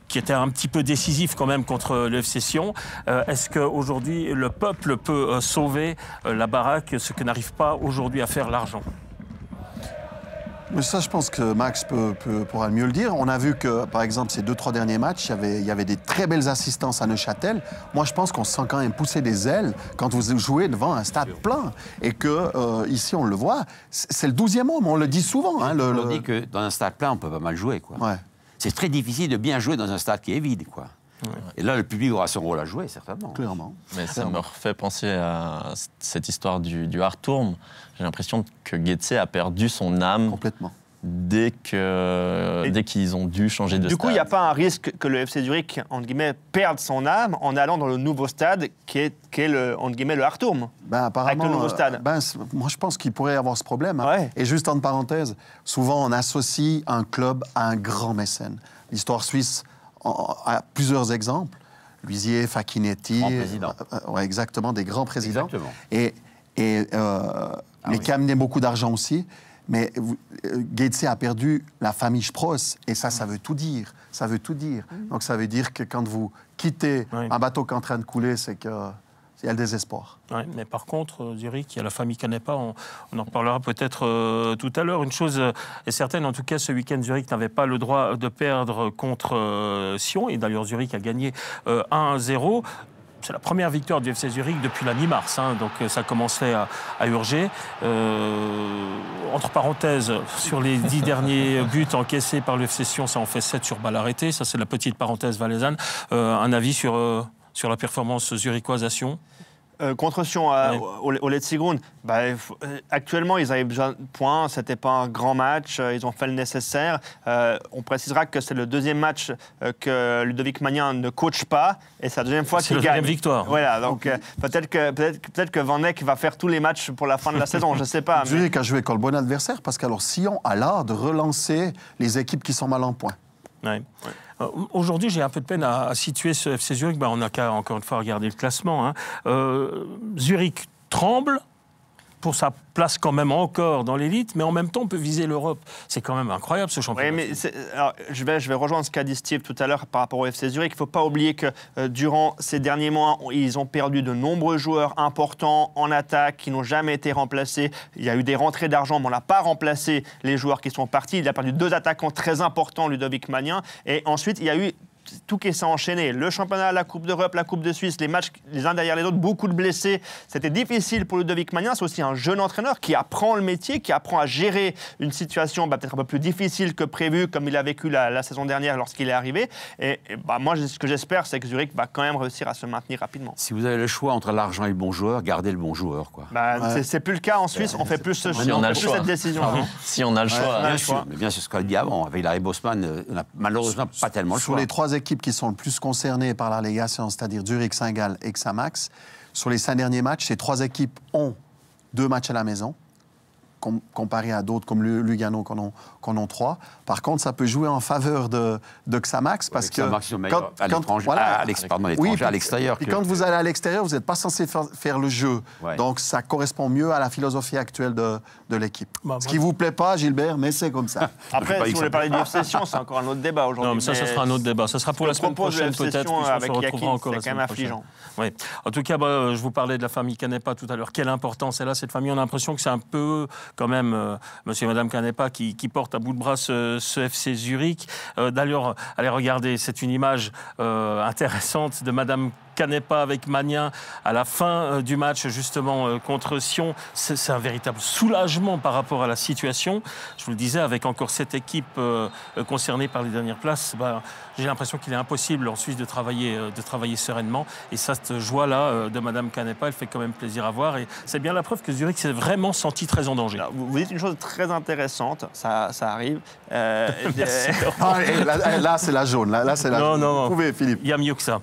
qui était un petit peu décisif quand même contre le FC Sion. Est-ce qu'aujourd'hui, le peuple peut sauver la baraque, ce que n'arrive pas aujourd'hui à faire l'argent? Mais ça, je pense que Max pourra mieux le dire. On a vu que, par exemple, ces 2-3 derniers matchs, il y avait des très belles assistances à Neuchâtel. Moi, je pense qu'on se sent quand même pousser des ailes quand vous jouez devant un stade plein. Et que, ici, on le voit, c'est le 12e homme, on le dit souvent. Hein, on dit que dans un stade plein, on peut pas mal jouer, quoi. Ouais. C'est très difficile de bien jouer dans un stade qui est vide, quoi. Ouais. Et là, le public aura son rôle à jouer, certainement. Clairement. Mais ça me refait penser à cette histoire du Hartturm. J'ai l'impression que Getse a perdu son âme. Complètement. Dès qu'ils ont dû changer de stade. Du coup, il n'y a pas un risque que le FC Zurich, entre guillemets, perde son âme en allant dans le nouveau stade qui est le, entre guillemets, le Hartturm, apparemment, avec le nouveau stade. Moi, je pense qu'il pourrait y avoir ce problème. Hein. Ouais. Et juste en parenthèse, souvent, on associe un club à un grand mécène. L'histoire suisse a plusieurs exemples. Luisier, Facchinetti. Grand président. Ouais, exactement, des grands présidents. Exactement. Mais qui amenaient beaucoup d'argent aussi. Mais Getse a perdu la famille Spross, et ça veut tout dire. Ça veut tout dire. Donc ça veut dire que quand vous quittez un bateau qui est en train de couler, c'est qu'il y a le désespoir. Oui, mais par contre, Zurich, il y a la famille Canepa, on en reparlera peut-être tout à l'heure. Une chose est certaine, en tout cas, ce week-end, Zurich n'avait pas le droit de perdre contre Sion, et d'ailleurs Zurich a gagné 1-0. C'est la première victoire du FC Zurich depuis la mi-mars, hein, donc ça commençait à urger. Entre parenthèses, sur les 10 derniers buts encaissés par le FC Sion, ça en fait 7 sur balle arrêtée. Ça, c'est la petite parenthèse valaisanne. Un avis sur la performance zurichoise à Sion? Contre Sion, au Letzigrund, actuellement, ils avaient besoin de points. Ce n'était pas un grand match. Ils ont fait le nécessaire. On précisera que c'est le deuxième match que Ludovic Magnin ne coach pas. Et c'est la deuxième fois qu'il gagne. C'est la deuxième victoire. Voilà, donc peut-être que Van Eyck va faire tous les matchs pour la fin de la saison. Je ne sais pas. Zurich a joué contre le bon adversaire parce qu'alors Sion a l'art de relancer les équipes qui sont mal en point. Ouais. Aujourd'hui, j'ai un peu de peine à situer ce FC Zurich. On n'a qu'à, encore une fois, regarder le classement. Hein. Zurich tremble pour sa place quand même encore dans l'élite, mais en même temps, on peut viser l'Europe. C'est quand même incroyable, ce championnat. Oui, mais alors, je vais rejoindre ce qu'a dit Steve tout à l'heure par rapport au FC Zurich. Il ne faut pas oublier que durant ces derniers mois, ils ont perdu de nombreux joueurs importants en attaque qui n'ont jamais été remplacés. Il y a eu des rentrées d'argent, mais on n'a pas remplacé les joueurs qui sont partis. Il a perdu 2 attaquants très importants, Ludovic Magnin. Et ensuite, il y a eu tout qui s'est enchaîné. Le championnat, la Coupe d'Europe, la Coupe de Suisse, les matchs les uns derrière les autres, beaucoup de blessés. C'était difficile pour Ludovic Magnin. C'est aussi un jeune entraîneur qui apprend le métier, qui apprend à gérer une situation peut-être un peu plus difficile que prévu, comme il a vécu la saison dernière lorsqu'il est arrivé. Et moi, ce que j'espère, c'est que Zurich va quand même réussir à se maintenir rapidement. Si vous avez le choix entre l'argent et le bon joueur, gardez le bon joueur, quoi. C'est plus le cas en Suisse. On fait plus cette décision. Si on a le choix. Bien sûr, mais bien sûr, ce qu'on a dit avant. Avec Larry Bosman, on n'a malheureusement pas tellement le choix. Sur les 3 équipes qui sont le plus concernées par la relégation, c'est-à-dire Zurich, Saint-Gall et Xamax, sur les 5 derniers matchs, ces 3 équipes ont 2 matchs à la maison, comparé à d'autres comme Lugano qu'on en 3. Par contre, ça peut jouer en faveur de Xamax parce que à l'extérieur. Et quand vous allez à l'extérieur, vous n'êtes pas censé faire le jeu. Ouais. Donc, ça correspond mieux à la philosophie actuelle de l'équipe. Ce qui ne vous plaît pas, Gilbert, mais c'est comme ça. Après, si vous voulez parler de l'obsession, c'est encore un autre débat aujourd'hui. Non, mais ça sera un autre débat. Ça sera pour la semaine prochaine, peut-être. Avec Yakin, c'est quand même affligeant. Oui. En tout cas, je vous parlais de la famille Canepa tout à l'heure. Quelle importance elle a, cette famille. On a l'impression que c'est un peu, quand même, monsieur et madame Canepa qui portent à bout de bras ce FC Zurich. D'ailleurs, allez regarder, c'est une image intéressante de madame Canepa avec Magnin à la fin du match justement contre Sion. C'est un véritable soulagement par rapport à la situation. Je vous le disais, avec encore cette équipe concernée par les dernières places, j'ai l'impression qu'il est impossible en Suisse de travailler sereinement. Et ça, cette joie-là de madame Canepa, elle fait quand même plaisir à voir. Et c'est bien la preuve que Zurich s'est vraiment senti très en danger. Alors, vous dites une chose très intéressante, ça arrive. Là, c'est la jaune. Là, c'est la jaune. Non. Vous pouvez, Philippe. Il y a mieux que ça.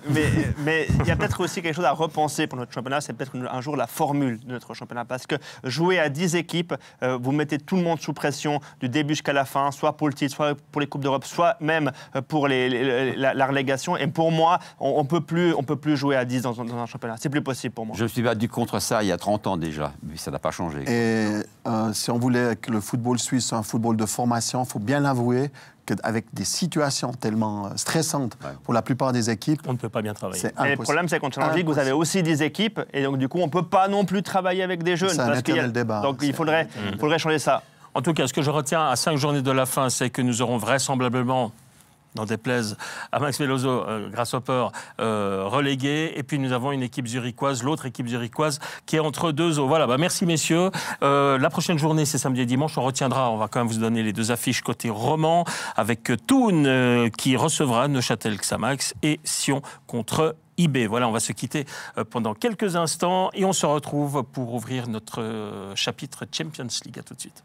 Mais il y a peut-être aussi quelque chose à repenser pour notre championnat, c'est peut-être un jour la formule de notre championnat. Parce que jouer à 10 équipes, vous mettez tout le monde sous pression du début jusqu'à la fin, soit pour le titre, soit pour les Coupes d'Europe, soit même pour la relégation. Et pour moi, on peut plus jouer à 10 dans un championnat. C'est plus possible pour moi. Je me suis battu contre ça il y a 30 ans déjà, mais ça n'a pas changé. Et si on voulait que le football suisse soit un football de formation, il faut bien l'avouer qu'avec des situations tellement stressantes pour la plupart des équipes, on ne peut pas bien travailler. Et le problème, c'est qu'en Challenge League, vous avez aussi des équipes, et donc du coup, on ne peut pas non plus travailler avec des jeunes. C'est un éternel débat. Donc il faudrait changer ça. En tout cas, ce que je retiens à 5 journées de la fin, c'est que nous aurons vraisemblablement, n'en déplaise à Max Veloso, Grasshopper, relégué. Et puis nous avons une équipe zurichoise, l'autre équipe zurichoise, qui est entre deux eaux. Voilà, merci messieurs. La prochaine journée, c'est samedi et dimanche. On retiendra, on va quand même vous donner les 2 affiches côté roman, avec Thun qui recevra Neuchâtel Xamax et Sion contre IB. Voilà, on va se quitter pendant quelques instants et on se retrouve pour ouvrir notre chapitre Champions League. À tout de suite.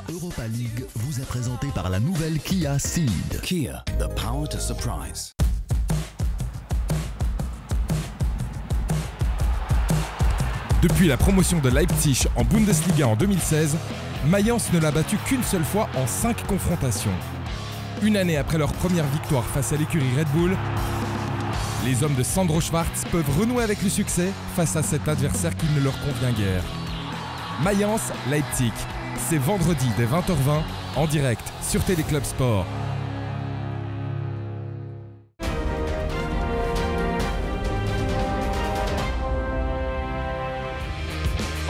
Europa League vous est présenté par la nouvelle Kia Ceed. Kia, the power to surprise. Depuis la promotion de Leipzig en Bundesliga en 2016, Mayence ne l'a battu qu'une seule fois en 5 confrontations. Une année après leur première victoire face à l'écurie Red Bull, les hommes de Sandro Schwarz peuvent renouer avec le succès face à cet adversaire qui ne leur convient guère. Mayence Leipzig, c'est vendredi dès 20h20 en direct sur Téléclub Sport.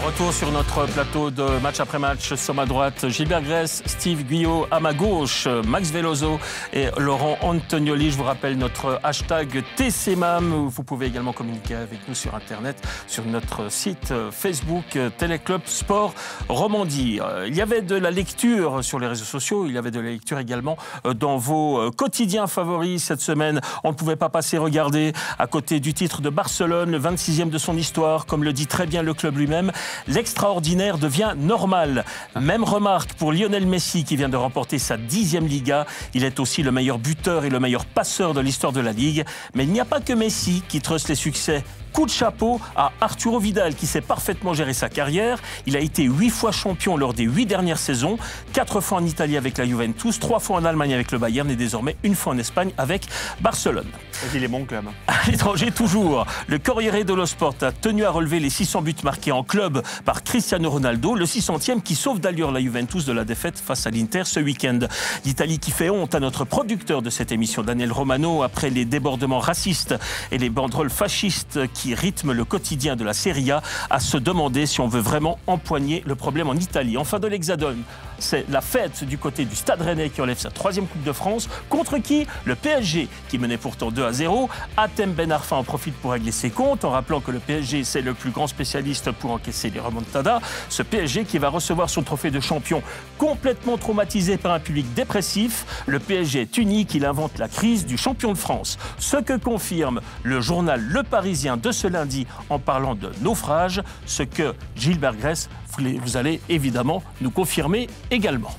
Retour sur notre plateau de match après match. Sommes à droite, Gilbert Gress, Steve Guyot. À ma gauche, Max Veloso et Laurent Antonioli. Je vous rappelle notre hashtag TCMAM. Vous pouvez également communiquer avec nous sur Internet, sur notre site Facebook Téléclub Sport Romandie. Il y avait de la lecture sur les réseaux sociaux. Il y avait de la lecture également dans vos quotidiens favoris cette semaine. On ne pouvait pas passer regarder à côté du titre de Barcelone, le 26e de son histoire, comme le dit très bien le club lui-même. L'extraordinaire devient normal. Même remarque pour Lionel Messi qui vient de remporter sa 10e Liga. Il est aussi le meilleur buteur et le meilleur passeur de l'histoire de la Ligue. Mais il n'y a pas que Messi qui truste les succès. Coup de chapeau à Arturo Vidal qui sait parfaitement gérer sa carrière. Il a été 8 fois champion lors des 8 dernières saisons, 4 fois en Italie avec la Juventus, 3 fois en Allemagne avec le Bayern et désormais 1 fois en Espagne avec Barcelone. Il est bon club. À l'étranger toujours, le Corriere dello Sport a tenu à relever les 600 buts marqués en club par Cristiano Ronaldo, le 600e qui sauve d'ailleurs la Juventus de la défaite face à l'Inter ce week-end. L'Italie qui fait honte à notre producteur de cette émission, Daniel Romano, après les débordements racistes et les banderoles fascistes qui rythment le quotidien de la Serie A, à se demander si on veut vraiment empoigner le problème en Italie. En fin de l'Hexagone, c'est la fête du côté du Stade Rennais qui enlève sa 3e Coupe de France. Contre qui? Le PSG, qui menait pourtant 2-0. Hatem Ben Arfa en profite pour régler ses comptes, en rappelant que le PSG, c'est le plus grand spécialiste pour encaisser les remontadas. Ce PSG qui va recevoir son trophée de champion complètement traumatisé par un public dépressif. Le PSG est unique, il invente la crise du champion de France. Ce que confirme le journal Le Parisien de ce lundi en parlant de naufrage, ce que Gilbert Gress, vous allez évidemment nous confirmer également.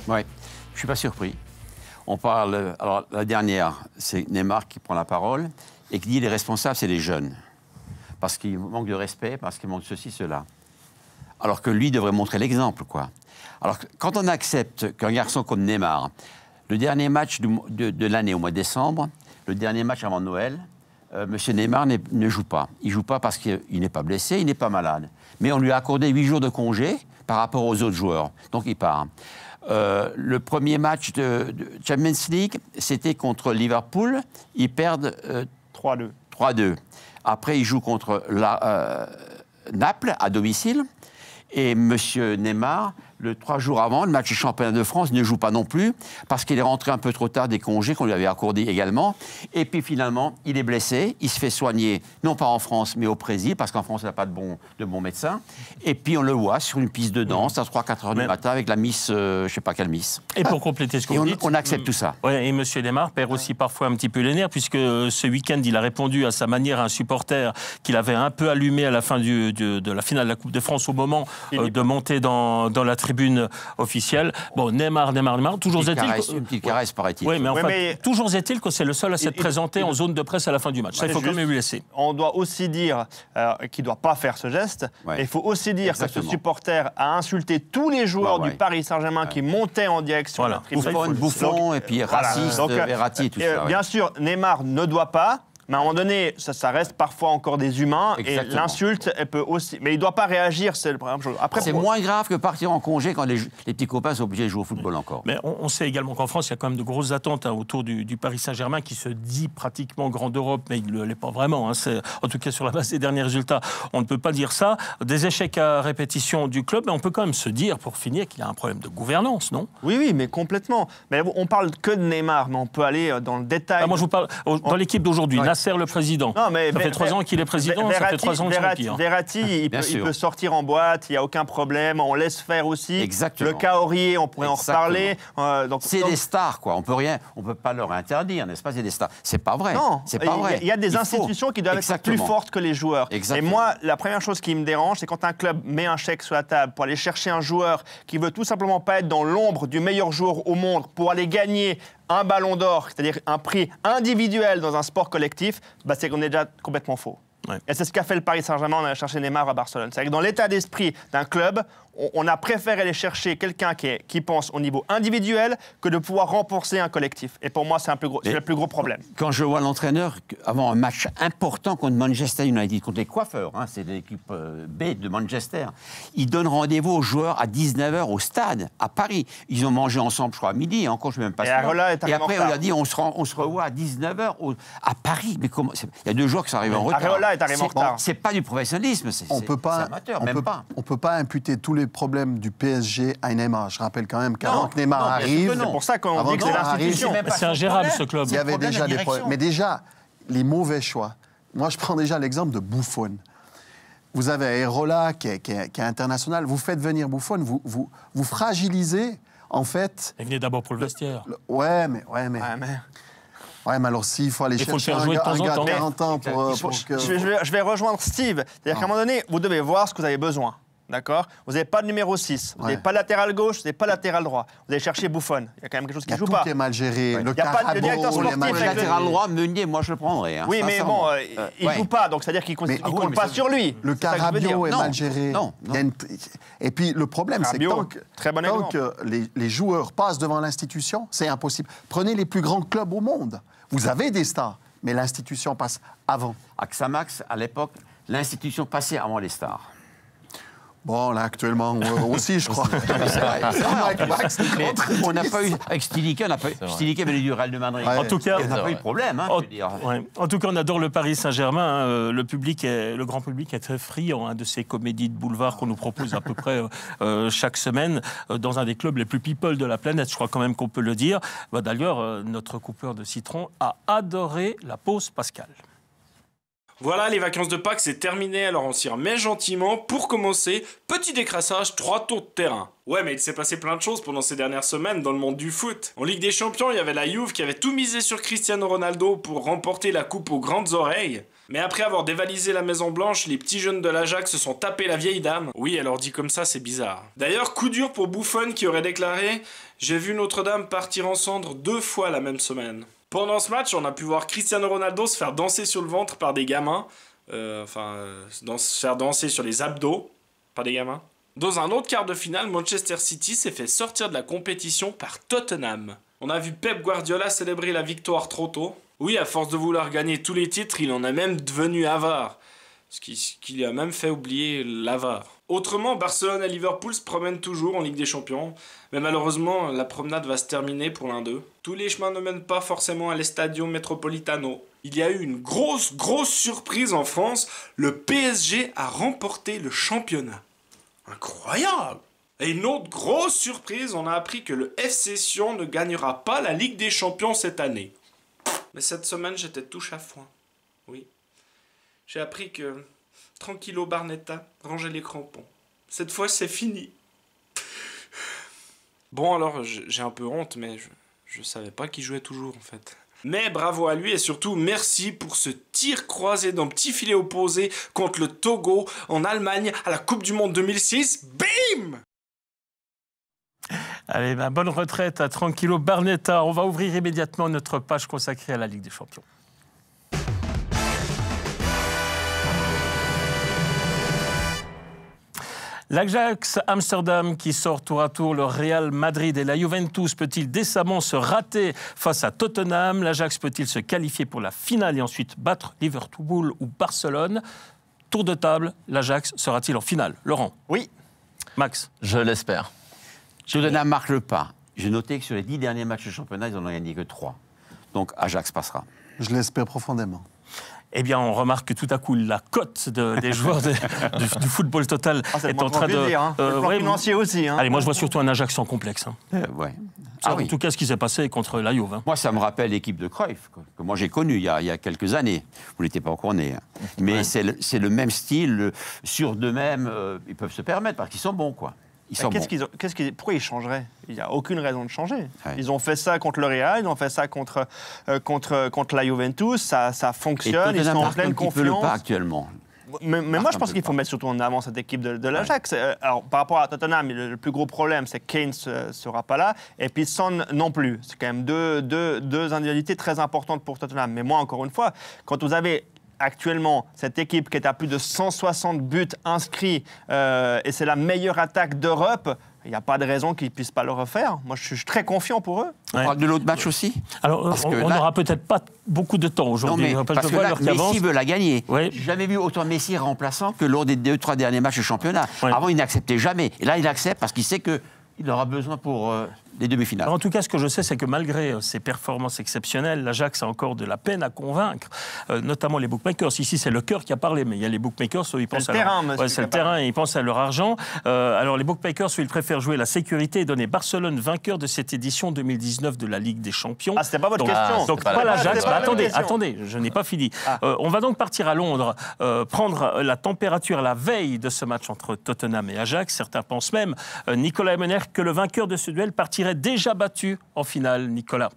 Oui, je ne suis pas surpris. On parle, alors la dernière, c'est Neymar qui prend la parole et qui dit les responsables, c'est les jeunes. Parce qu'il manque de respect, parce qu'il manque ceci, cela. Alors que lui devrait montrer l'exemple, quoi. Alors quand on accepte qu'un garçon comme Neymar, le dernier match de l'année au mois de décembre, le dernier match avant Noël, Monsieur Neymar ne joue pas. Il ne joue pas parce qu'il n'est pas blessé, il n'est pas malade. Mais on lui a accordé 8 jours de congé par rapport aux autres joueurs. Donc il part. Le premier match de Champions League, c'était contre Liverpool. Ils perdent 3-2. 3-2. Après, ils jouent contre Naples, à domicile. Et M. Neymar, 3 jours avant le match du championnat de France, ne joue pas non plus, parce qu'il est rentré un peu trop tard des congés qu'on lui avait accordés également. Et puis finalement, il est blessé, il se fait soigner, non pas en France, mais au Brésil, parce qu'en France, il n'a pas de bons médecins. Et puis on le voit sur une piste de danse à 3-4 heures du matin avec la Miss, je ne sais pas quelle Miss. Et pour compléter ce que vous dites, on accepte tout ça. Ouais, et M. Neymar perd aussi parfois un petit peu les nerfs, puisque ce week-end, il a répondu à sa manière à un supporter qu'il avait un peu allumé à la fin de la finale de la Coupe de France, au moment de monter dans la tribune officielle. Bon, Neymar, toujours est-il... Une petite caresse, paraît-il. Oui, mais enfin, toujours est-il que c'est le seul à s'être présenté en zone de presse à la fin du match. Ça, il faut quand même lui laisser. On doit aussi dire qu'il ne doit pas faire ce geste. Ouais. Il faut aussi dire que ce supporter a insulté tous les joueurs du Paris Saint-Germain qui montaient en direction de la tribune. Bouffon, et puis raciste, Verratti, tout ça. Bien sûr, Neymar ne doit pas. Mais à un moment donné, ça reste parfois encore des humains. Exactement. Et l'insulte, elle peut aussi... Mais il ne doit pas réagir, c'est la première chose. C'est moins grave que partir en congé quand les petits copains sont obligés de jouer au football encore. Mais on sait également qu'en France, il y a quand même de grosses attentes autour du Paris Saint-Germain qui se dit pratiquement grand d'Europe, mais il ne l'est pas vraiment. En tout cas, sur la base des derniers résultats, on ne peut pas dire ça. Des échecs à répétition du club, mais on peut quand même se dire, pour finir, qu'il y a un problème de gouvernance, non ? Oui, mais complètement. Mais on parle que de Neymar, mais on peut aller dans le détail. Moi, je vous parle dans l'équipe d'aujourd'hui. Nasser, le président. Non, mais ça fait 3 ans qu'il est président, ça fait 3 ans qu'il est pire. Verratti, il peut sortir en boîte, il n'y a aucun problème, on laisse faire aussi. Exactement. Le cas Aurier, on pourrait en reparler. C'est des stars, quoi. On peut pas leur interdire, n'est-ce pas? C'est des stars. C'est pas vrai. Non, c'est pas vrai. Il y a des institutions qui doivent être plus fortes que les joueurs. Exactement. Et moi, la première chose qui me dérange, c'est quand un club met un chèque sur la table pour aller chercher un joueur qui veut tout simplement pas être dans l'ombre du meilleur joueur au monde pour aller gagner un ballon d'or, c'est-à-dire un prix individuel dans un sport collectif, c'est qu'on est déjà complètement faux. Ouais. Et c'est ce qu'a fait le Paris Saint-Germain, on a cherché Neymar à Barcelone. C'est-à-dire que dans l'état d'esprit d'un club, on a préféré aller chercher quelqu'un qui pense au niveau individuel que de pouvoir renforcer un collectif. Et pour moi, c'est le plus gros problème. Quand je vois l'entraîneur, avant un match important contre Manchester United, contre les coiffeurs, c'est l'équipe B de Manchester, il donne rendez-vous aux joueurs à 19h au stade, à Paris. Ils ont mangé ensemble, je crois, à midi, encore je ne sais même pas. Et après, on leur dit, on se revoit à 19h à Paris. Mais comment? Il y a 2 joueurs qui sont arrivés en retard. Areola est arrivé en retard. C'est pas du professionnalisme, c'est amateur, même pas. On ne peut pas imputer tous les problèmes du PSG à Neymar. Je rappelle quand même qu'avant que Neymar arrive... C'est pour ça qu'on dit que c'est l'institution. C'est ingérable, ce club. Il y avait déjà des problèmes. Mais déjà, les mauvais choix. Moi, je prends déjà l'exemple de Buffon. Vous avez Areola qui est international. Vous faites venir Buffon, vous fragilisez, en fait... Il venait d'abord pour le vestiaire. Ouais, mais alors s'il faut aller chercher un gars de 40 ans pour que... Je vais rejoindre Steve. C'est-à-dire qu'à un moment donné, vous devez voir ce que vous avez besoin. D'accord? Vous n'avez pas de numéro 6, vous n'avez pas latéral gauche, vous n'avez pas latéral droit. Vous allez chercher Buffon. Il y a quand même quelque chose qui ne joue pas. Tout est mal géré. Il n'y a pas de directeur sportif. Le latéral droit, Meunier, moi je le prendrais. Oui, mais bon, il ne joue pas, donc c'est-à-dire qu'il ne compte pas sur lui. Le Carabio est mal géré. Non. Et puis le problème, c'est que tant que les joueurs passent devant l'institution, c'est impossible. Prenez les plus grands clubs au monde. Vous avez des stars, mais l'institution passe avant. À Xamax, à l'époque, l'institution passait avant les stars. Bon, là, actuellement, aussi, je crois. On n'a pas eu... Avec Stiliquet, Stiliquet venait du Real de Madrid. En tout cas, on n'a pas eu de problème, je veux dire. En tout cas, on adore le Paris Saint-Germain. Le grand public est très friand de ces comédies de boulevard qu'on nous propose à peu près chaque semaine dans un des clubs les plus people de la planète. Je crois quand même qu'on peut le dire. D'ailleurs, notre coupeur de citron a adoré la pause Pascal. Voilà, les vacances de Pâques, c'est terminé, alors on s'y remet gentiment. Pour commencer, petit décrassage, 3 tours de terrain. Ouais, mais il s'est passé plein de choses pendant ces dernières semaines dans le monde du foot. En Ligue des Champions, il y avait la Juve qui avait tout misé sur Cristiano Ronaldo pour remporter la coupe aux grandes oreilles. Mais après avoir dévalisé la Maison Blanche, les petits jeunes de l'Ajax se sont tapés la vieille dame. Oui, alors dit comme ça, c'est bizarre. D'ailleurs, coup dur pour Buffon qui aurait déclaré « J'ai vu Notre-Dame partir en cendres 2 fois la même semaine ». Pendant ce match, on a pu voir Cristiano Ronaldo se faire danser sur le ventre par des gamins. Se faire danser sur les abdos par des gamins. Dans un autre quart de finale, Manchester City s'est fait sortir de la compétition par Tottenham. On a vu Pep Guardiola célébrer la victoire trop tôt. Oui, à force de vouloir gagner tous les titres, il en a même devenu avare. Ce qui lui a même fait oublier l'avare. Autrement, Barcelone et Liverpool se promènent toujours en Ligue des Champions, mais malheureusement, la promenade va se terminer pour l'un d'eux. Tous les chemins ne mènent pas forcément à l'Estadio Metropolitano. Il y a eu une grosse surprise en France. Le PSG a remporté le championnat. Incroyable! Et une autre grosse surprise, on a appris que le FC Sion ne gagnera pas la Ligue des Champions cette année. Mais cette semaine, j'étais touche à foin. Oui. J'ai appris que Tranquillo Barnetta rangeait les crampons. Cette fois, c'est fini. Bon, alors, j'ai un peu honte, mais je savais pas qu'il jouait toujours, en fait. Mais bravo à lui et surtout merci pour ce tir croisé d'un petit filet opposé contre le Togo en Allemagne à la Coupe du Monde 2006. Bim! Allez, bonne retraite à Tranquillo Barnetta. On va ouvrir immédiatement notre page consacrée à la Ligue des Champions. L'Ajax Amsterdam qui sort tour à tour le Real Madrid et la Juventus peut-il décemment se rater face à Tottenham? L'Ajax peut-il se qualifier pour la finale et ensuite battre Liverpool ou Barcelone? Tour de table, l'Ajax sera-t-il en finale? Laurent? Oui. Max? Je l'espère. Tottenham marque le pas. J'ai noté que sur les 10 derniers matchs de championnat, ils n'en ont gagné que 3. Donc Ajax passera. Je l'espère profondément. Eh bien, on remarque que tout à coup, la cote des joueurs du football total est en train de... Le plan financier aussi. Allez, moi, je vois surtout un Ajax sans complexe. Ouais. En tout cas, ce qui s'est passé contre la Juve. Moi, ça me rappelle l'équipe de Cruyff, que moi j'ai connue il y a quelques années. Vous n'étiez pas encore né. Mais c'est le même style, sûr d'eux-mêmes. Ils peuvent se permettre parce qu'ils sont bons, quoi. Pourquoi ils changeraient? Il n'y a aucune raison de changer. Ouais. Ils ont fait ça contre le Real, ils ont fait ça contre la Juventus, ça fonctionne, ils sont en pleine confiance. Pas actuellement. Mais moi, je pense qu'il faut mettre surtout en avant cette équipe de l'Ajax. Ouais. Alors, par rapport à Tottenham, le plus gros problème, c'est que Kane ne sera pas là, et puis Son non plus. C'est quand même deux individualités très importantes pour Tottenham. Mais moi, encore une fois, quand vous avez actuellement cette équipe qui est à plus de 160 buts inscrits, et c'est la meilleure attaque d'Europe, il n'y a pas de raison qu'ils ne puissent pas le refaire. Moi, je suis très confiant pour eux. On parle de l'autre match aussi. Alors, on n'aura peut-être pas beaucoup de temps aujourd'hui. Parce que là, Messi veut la gagner. Ouais. J'ai jamais vu autant Messi remplaçant que lors des 2-3 derniers matchs de championnat. Ouais. Avant, il n'acceptait jamais. Et là, il accepte parce qu'il sait qu'il aura besoin pour les demi-finales. En tout cas, ce que je sais, c'est que malgré ses performances exceptionnelles, l'Ajax a encore de la peine à convaincre, notamment les bookmakers. Ici, c'est le cœur qui a parlé, mais il y a les bookmakers où ils pensent c'est le terrain et ils pensent à leur argent. Alors, les bookmakers où ils préfèrent jouer la sécurité et donner Barcelone vainqueur de cette édition 2019 de la Ligue des Champions. Ah, c'était pas votre question. Donc, pas l'Ajax. Attendez, je n'ai pas fini. On va donc partir à Londres, prendre la température la veille de ce match entre Tottenham et Ajax. Certains pensent même, Nicolas Emener, que le vainqueur de ce duel partirait déjà battu en finale. Nicolas.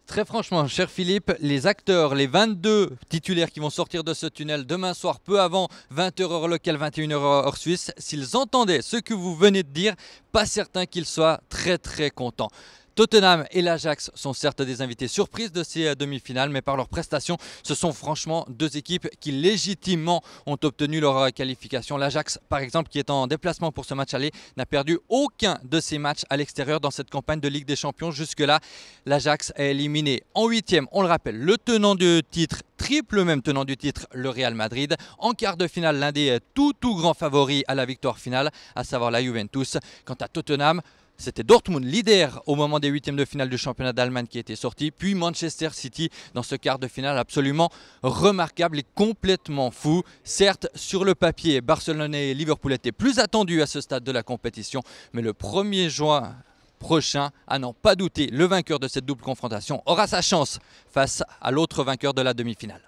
Très franchement, cher Philippe, les acteurs, les 22 titulaires qui vont sortir de ce tunnel demain soir, peu avant 20h heure locale, 21h heure suisse, s'ils entendaient ce que vous venez de dire, pas certain qu'ils soient très très contents. Tottenham et l'Ajax sont certes des invités surprises de ces demi-finales, mais par leurs prestations, ce sont franchement deux équipes qui légitimement ont obtenu leur qualification. L'Ajax, par exemple, qui est en déplacement pour ce match aller, n'a perdu aucun de ses matchs à l'extérieur dans cette campagne de Ligue des Champions. Jusque-là, l'Ajax a éliminé en huitième, on le rappelle, le tenant du titre, triple même tenant du titre, le Real Madrid. En quart de finale, l'un des tout grands favoris à la victoire finale, à savoir la Juventus. Quant à Tottenham, c'était Dortmund, leader au moment des huitièmes de finale du championnat d'Allemagne qui était sorti. Puis Manchester City dans ce quart de finale absolument remarquable et complètement fou. Certes, sur le papier, Barcelone et Liverpool étaient plus attendus à ce stade de la compétition. Mais le 1er juin prochain, à n'en pas douter, le vainqueur de cette double confrontation aura sa chance face à l'autre vainqueur de la demi-finale.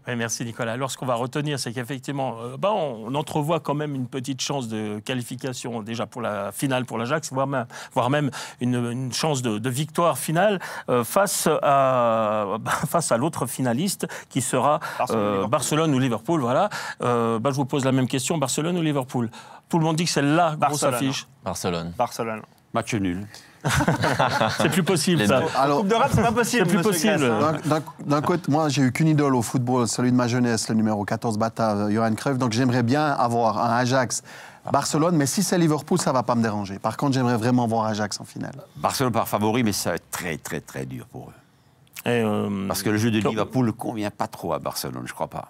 Oui, merci Nicolas. Alors, ce qu'on va retenir, c'est qu'effectivement, on entrevoit quand même une petite chance de qualification déjà pour la finale pour l'Ajax, voire même une chance de victoire finale face à l'autre finaliste qui sera Barcelone ou Liverpool. Voilà. Je vous pose la même question, Barcelone ou Liverpool? Tout le monde dit que c'est la grosse affiche. Barcelone. Match nul. C'est plus possible, ça. Alors, Coupe d'Europe, c'est pas possible. C'est plus possible. D'un côté, moi, j'ai eu qu'une idole au football, celui de ma jeunesse, le numéro 14 bâtard, Johan Cruyff. Donc, j'aimerais bien avoir un Ajax Barcelone, mais si c'est Liverpool, ça ne va pas me déranger. Par contre, j'aimerais vraiment voir Ajax en finale. Barcelone par favori, mais ça va être très, très, très dur pour eux. Parce que le jeu de Liverpool ne convient pas trop à Barcelone, je ne crois pas.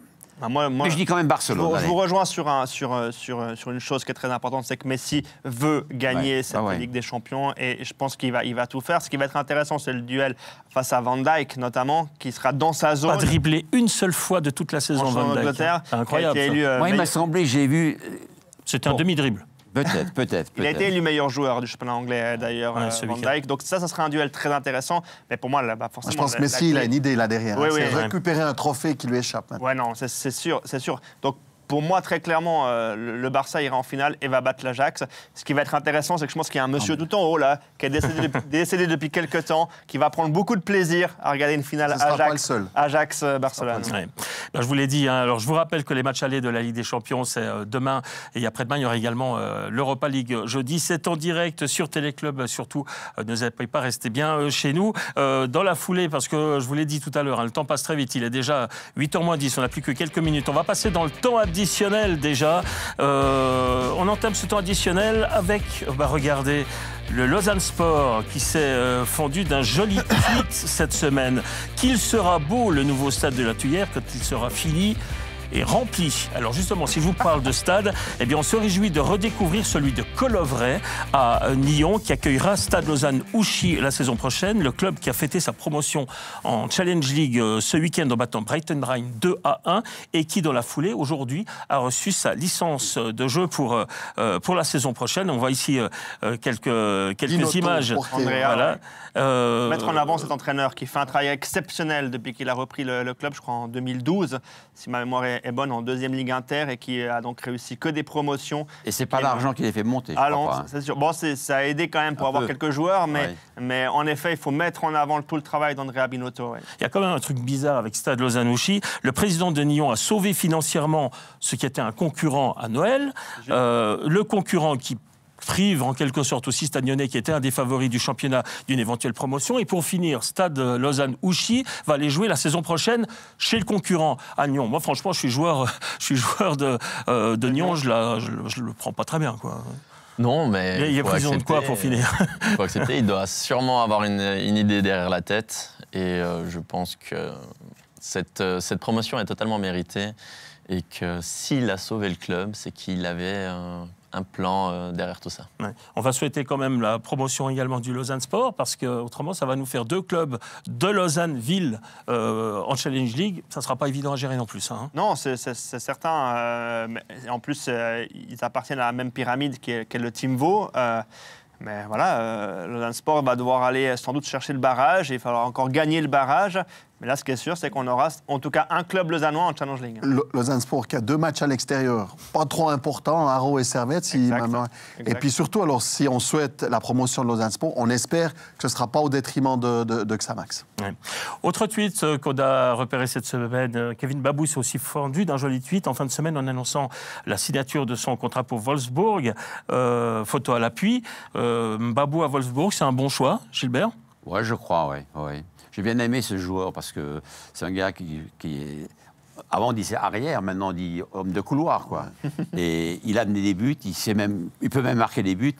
Mais je dis quand même Barcelone. Je vous rejoins sur une chose qui est très importante, c'est que Messi veut gagner cette Ligue des Champions et je pense qu'il va tout faire. Ce qui va être intéressant, c'est le duel face à Van Dijk notamment, qui sera dans sa zone. Pas dribblé une seule fois de toute la saison Van Dijk. Incroyable. Moi, il m'a semblé, j'ai vu... C'était un demi-dribble. Peut-être. Il a été élu meilleur joueur du championnat anglais d'ailleurs, Van Dijk. Donc ça sera un duel très intéressant. Mais pour moi, forcément... Je pense que Messi, il a une idée là derrière. C'est récupérer un trophée qui lui échappe. Ouais, non, c'est sûr. Donc pour moi, très clairement, le Barça ira en finale et va battre l'Ajax. Ce qui va être intéressant, c'est que je pense qu'il y a un monsieur tout en haut, là, qui est décédé depuis quelques temps, qui va prendre beaucoup de plaisir à regarder une finale Ajax-Barcelone. Ouais. Ben, je vous l'ai dit, alors je vous rappelle que les matchs allés de la Ligue des Champions, c'est demain et après-demain. Il y aura également l'Europa League jeudi. C'est en direct sur Téléclub. Surtout, ne zappez pas, restez bien chez nous. Dans la foulée, parce que je vous l'ai dit tout à l'heure, le temps passe très vite. Il est déjà 8h moins 10. On n'a plus que quelques minutes. On va passer dans le temps additionnel déjà. On entame ce temps additionnel avec, regardez, le Lausanne Sport qui s'est fendu d'un joli tweet cette semaine. Qu'il sera beau le nouveau stade de la Tuyère quand il sera fini et rempli. Alors justement, si je vous parle de stade, eh bien on se réjouit de redécouvrir celui de Colovray à Nyon qui accueillera Stade Lausanne-Ouchy la saison prochaine. Le club qui a fêté sa promotion en Challenge League ce week-end en battant Brighton Rhine 2-1 et qui dans la foulée aujourd'hui a reçu sa licence de jeu pour la saison prochaine. On voit ici quelques images. Voilà. Mettre en avant cet entraîneur qui fait un travail exceptionnel depuis qu'il a repris le club, je crois en 2012, si ma mémoire est bonne, en deuxième Ligue Inter et qui a donc réussi que des promotions. Et c'est pas l'argent qui les fait monter, je crois pas. C'est sûr. Bon, ça a aidé quand même pour avoir quelques joueurs, mais en effet, il faut mettre en avant tout le travail d'Andrea Binotto. Il y a quand même un truc bizarre avec Stade Lausanne-Ouchy. Le président de Nyon a sauvé financièrement ce qui était un concurrent à Noël. Le concurrent qui prive en quelque sorte aussi Stade Lyonnais qui était un des favoris du championnat d'une éventuelle promotion. Et pour finir, Stade Lausanne-Ouchy va aller jouer la saison prochaine chez le concurrent à Nyon. Moi franchement, je suis joueur de Nyon, je le prends pas très bien, quoi. Non, mais il y a prison de quoi pour finir. Il faut accepter, il doit sûrement avoir une idée derrière la tête et je pense que cette promotion est totalement méritée et que s'il a sauvé le club, c'est qu'il avait un plan derrière tout ça. Ouais. On va souhaiter quand même la promotion également du Lausanne Sport parce qu'autrement ça va nous faire 2 clubs de Lausanne-Ville en Challenge League. Ça ne sera pas évident à gérer non plus. Hein. Non, c'est certain. En plus, ils appartiennent à la même pyramide qu'est le Team Vaud. Mais voilà, Lausanne Sport va devoir aller sans doute chercher le barrage et il va falloir encore gagner le barrage. Mais là, ce qui est sûr, c'est qu'on aura en tout cas un club lausannois en Challenge League. Lausanne Sport qui a 2 matchs à l'extérieur, pas trop importants, Haro et Servette. Et puis surtout, alors, si on souhaite la promotion de Lausanne Sport, on espère que ce ne sera pas au détriment de Xamax. Ouais. Autre tweet qu'on a repéré cette semaine, Kevin Babou s'est aussi fendu d'un joli tweet en fin de semaine en annonçant la signature de son contrat pour Wolfsburg. Photo à l'appui. Babou à Wolfsburg, c'est un bon choix, Gilbert ? Ouais, je crois, oui. J'ai bien aimé ce joueur parce que c'est un gars qui est... Avant, on disait arrière, maintenant on dit homme de couloir, quoi. Et il a amené des buts, il peut même marquer des buts.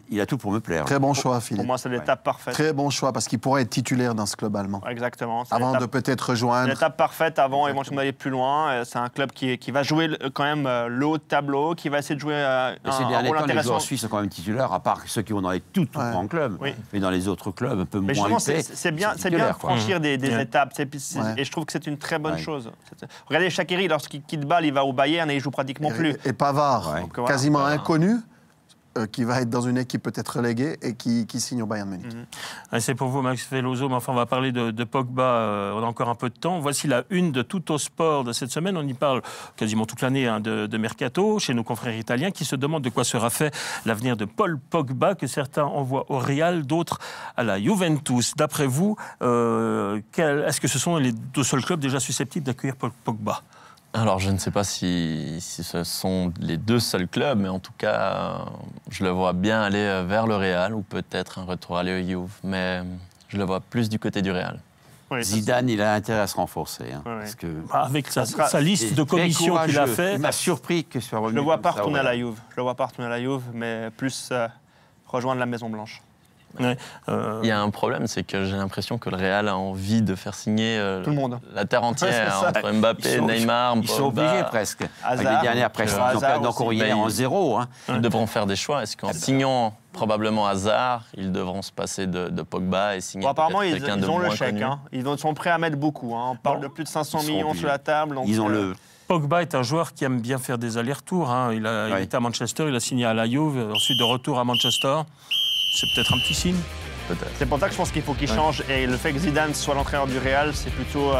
Il a tout pour me plaire. Très bon choix, Philippe. Pour moi, c'est l'étape parfaite. Très bon choix, parce qu'il pourrait être titulaire dans ce club allemand. Exactement. Avant de peut-être rejoindre... L'étape parfaite avant éventuellement d'aller plus loin. C'est un club qui va jouer quand même le haut de tableau, qui va essayer de jouer un rôle intéressant. Les joueurs suisses sont quand même titulaires, à part ceux qui vont dans les tout grands clubs. Oui. Mais dans les autres clubs, un peu moins huppés. C'est bien de franchir des étapes. Et je trouve que c'est une très bonne chose. Regardez, Shaqiri, lorsqu'il quitte Bâle, il va au Bayern et il joue pratiquement plus. Et Pavard, quasiment inconnu, qui va être dans une équipe peut-être reléguée et qui signe au Bayern Munich. C'est pour vous, Max Veloso, mais enfin, on va parler de Pogba. On a encore un peu de temps. Voici la une de Tuttosport de cette semaine. On y parle quasiment toute l'année de Mercato, chez nos confrères italiens, qui se demandent de quoi sera fait l'avenir de Paul Pogba, que certains envoient au Real, d'autres à la Juventus. D'après vous, est-ce que ce sont les 2 seuls clubs déjà susceptibles d'accueillir Paul Pogba ? Alors, je ne sais pas si ce sont les 2 seuls clubs, mais en tout cas, je le vois bien aller vers le Real ou peut-être un retour à la Juve, mais je le vois plus du côté du Real. Oui, Zidane, il a intérêt à se renforcer. Parce que avec sa liste de commissions qu'il a fait, il m'a surpris que ce soit revenu. Je le vois pas retourner à la Juve. Je le vois pas retourner à la Juve, mais plus rejoindre la Maison Blanche. Ouais. Il y a un problème, c'est que j'ai l'impression que le Real a envie de faire signer tout le monde, la terre entière, entre Mbappé, Neymar, ils sont obligés presque. Avec les dernières prestations, encore hier en 0. Hein. Ils devront faire des choix. Est-ce qu'en signant probablement Hazard, ils devront se passer de Pogba et signer apparemment, quelqu'un de ils ont moins le chèque. connu. Hein. Ils sont prêts à mettre beaucoup. Hein. On parle de plus de 500 millions sur la table. Donc ils ont le... Pogba est un joueur qui aime bien faire des allers-retours. Hein. Il était à Manchester, il a signé à la Juve, ensuite de retour à Manchester. C'est peut-être un petit signe. C'est pour ça que je pense qu'il faut qu'il change. Et le fait que Zidane soit l'entraîneur du Real, c'est plutôt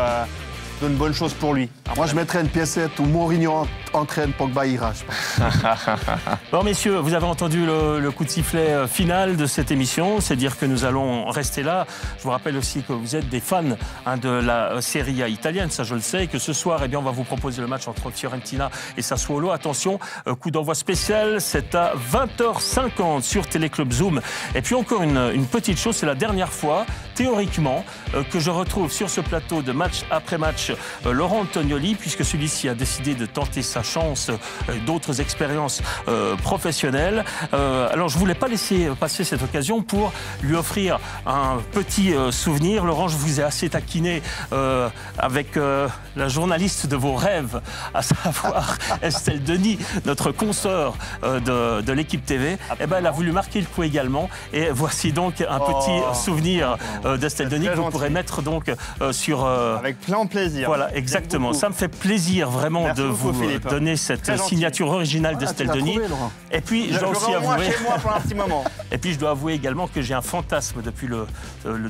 une bonne chose pour lui. Moi, je mettrais une piécette où Mourinho entraîne Pogba ira, je pense. Bon, messieurs, vous avez entendu le coup de sifflet final de cette émission. C'est dire que nous allons rester là. Je vous rappelle aussi que vous êtes des fans de la Serie A italienne, ça je le sais. Et que ce soir, on va vous proposer le match entre Fiorentina et Sassuolo. Attention, coup d'envoi spécial, c'est à 20h50 sur Téléclub Zoom. Et puis encore une petite chose, c'est la dernière fois, théoriquement, que je retrouve sur ce plateau de match après match Laurent Antonioli, puisque celui-ci a décidé de tenter sa chance, d'autres expériences professionnelles. Alors je ne voulais pas laisser passer cette occasion pour lui offrir un petit souvenir. Laurent, je vous ai assez taquiné avec la journaliste de vos rêves, à savoir Estelle Denis, notre consoeur de l'équipe TV. Eh ben, elle a voulu marquer le coup également. Et voici donc un petit souvenir d'Estelle Denis que vous pourrez mettre donc sur... Avec plein de plaisir. Voilà, exactement. Ça me fait plaisir vraiment de vous donner cette signature originale d'Estelle Denis. Et puis, je dois aussi avouer... chez moi pour un petit moment. Et puis, je dois avouer également que j'ai un fantasme depuis le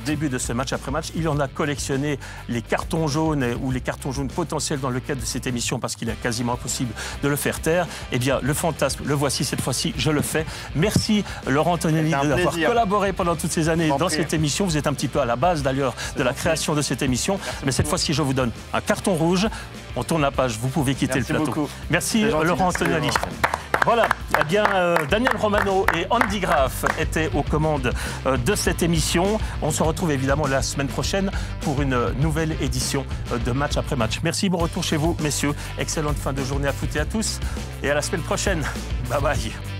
début de ce match après match. Il en a collectionné les cartons jaunes ou les cartons jaunes potentiels dans le cadre de cette émission parce qu'il est quasiment impossible de le faire taire. Eh bien, le fantasme, le voici cette fois-ci, je le fais. Merci Laurent Antonioli d'avoir collaboré pendant toutes ces années dans cette émission. Vous êtes un petit peu à la base d'ailleurs de la création de cette émission. Mais cette fois-ci, je vous donne un carton rouge. On tourne la page, vous pouvez quitter le plateau. Beaucoup. Merci Laurent Antonioli. Voilà, eh bien, Daniel Romano et Andy Graff étaient aux commandes de cette émission. On se retrouve évidemment la semaine prochaine pour une nouvelle édition de Match après Match. Merci, bon retour chez vous, messieurs. Excellente fin de journée à toutes et à tous. Et à la semaine prochaine. Bye bye.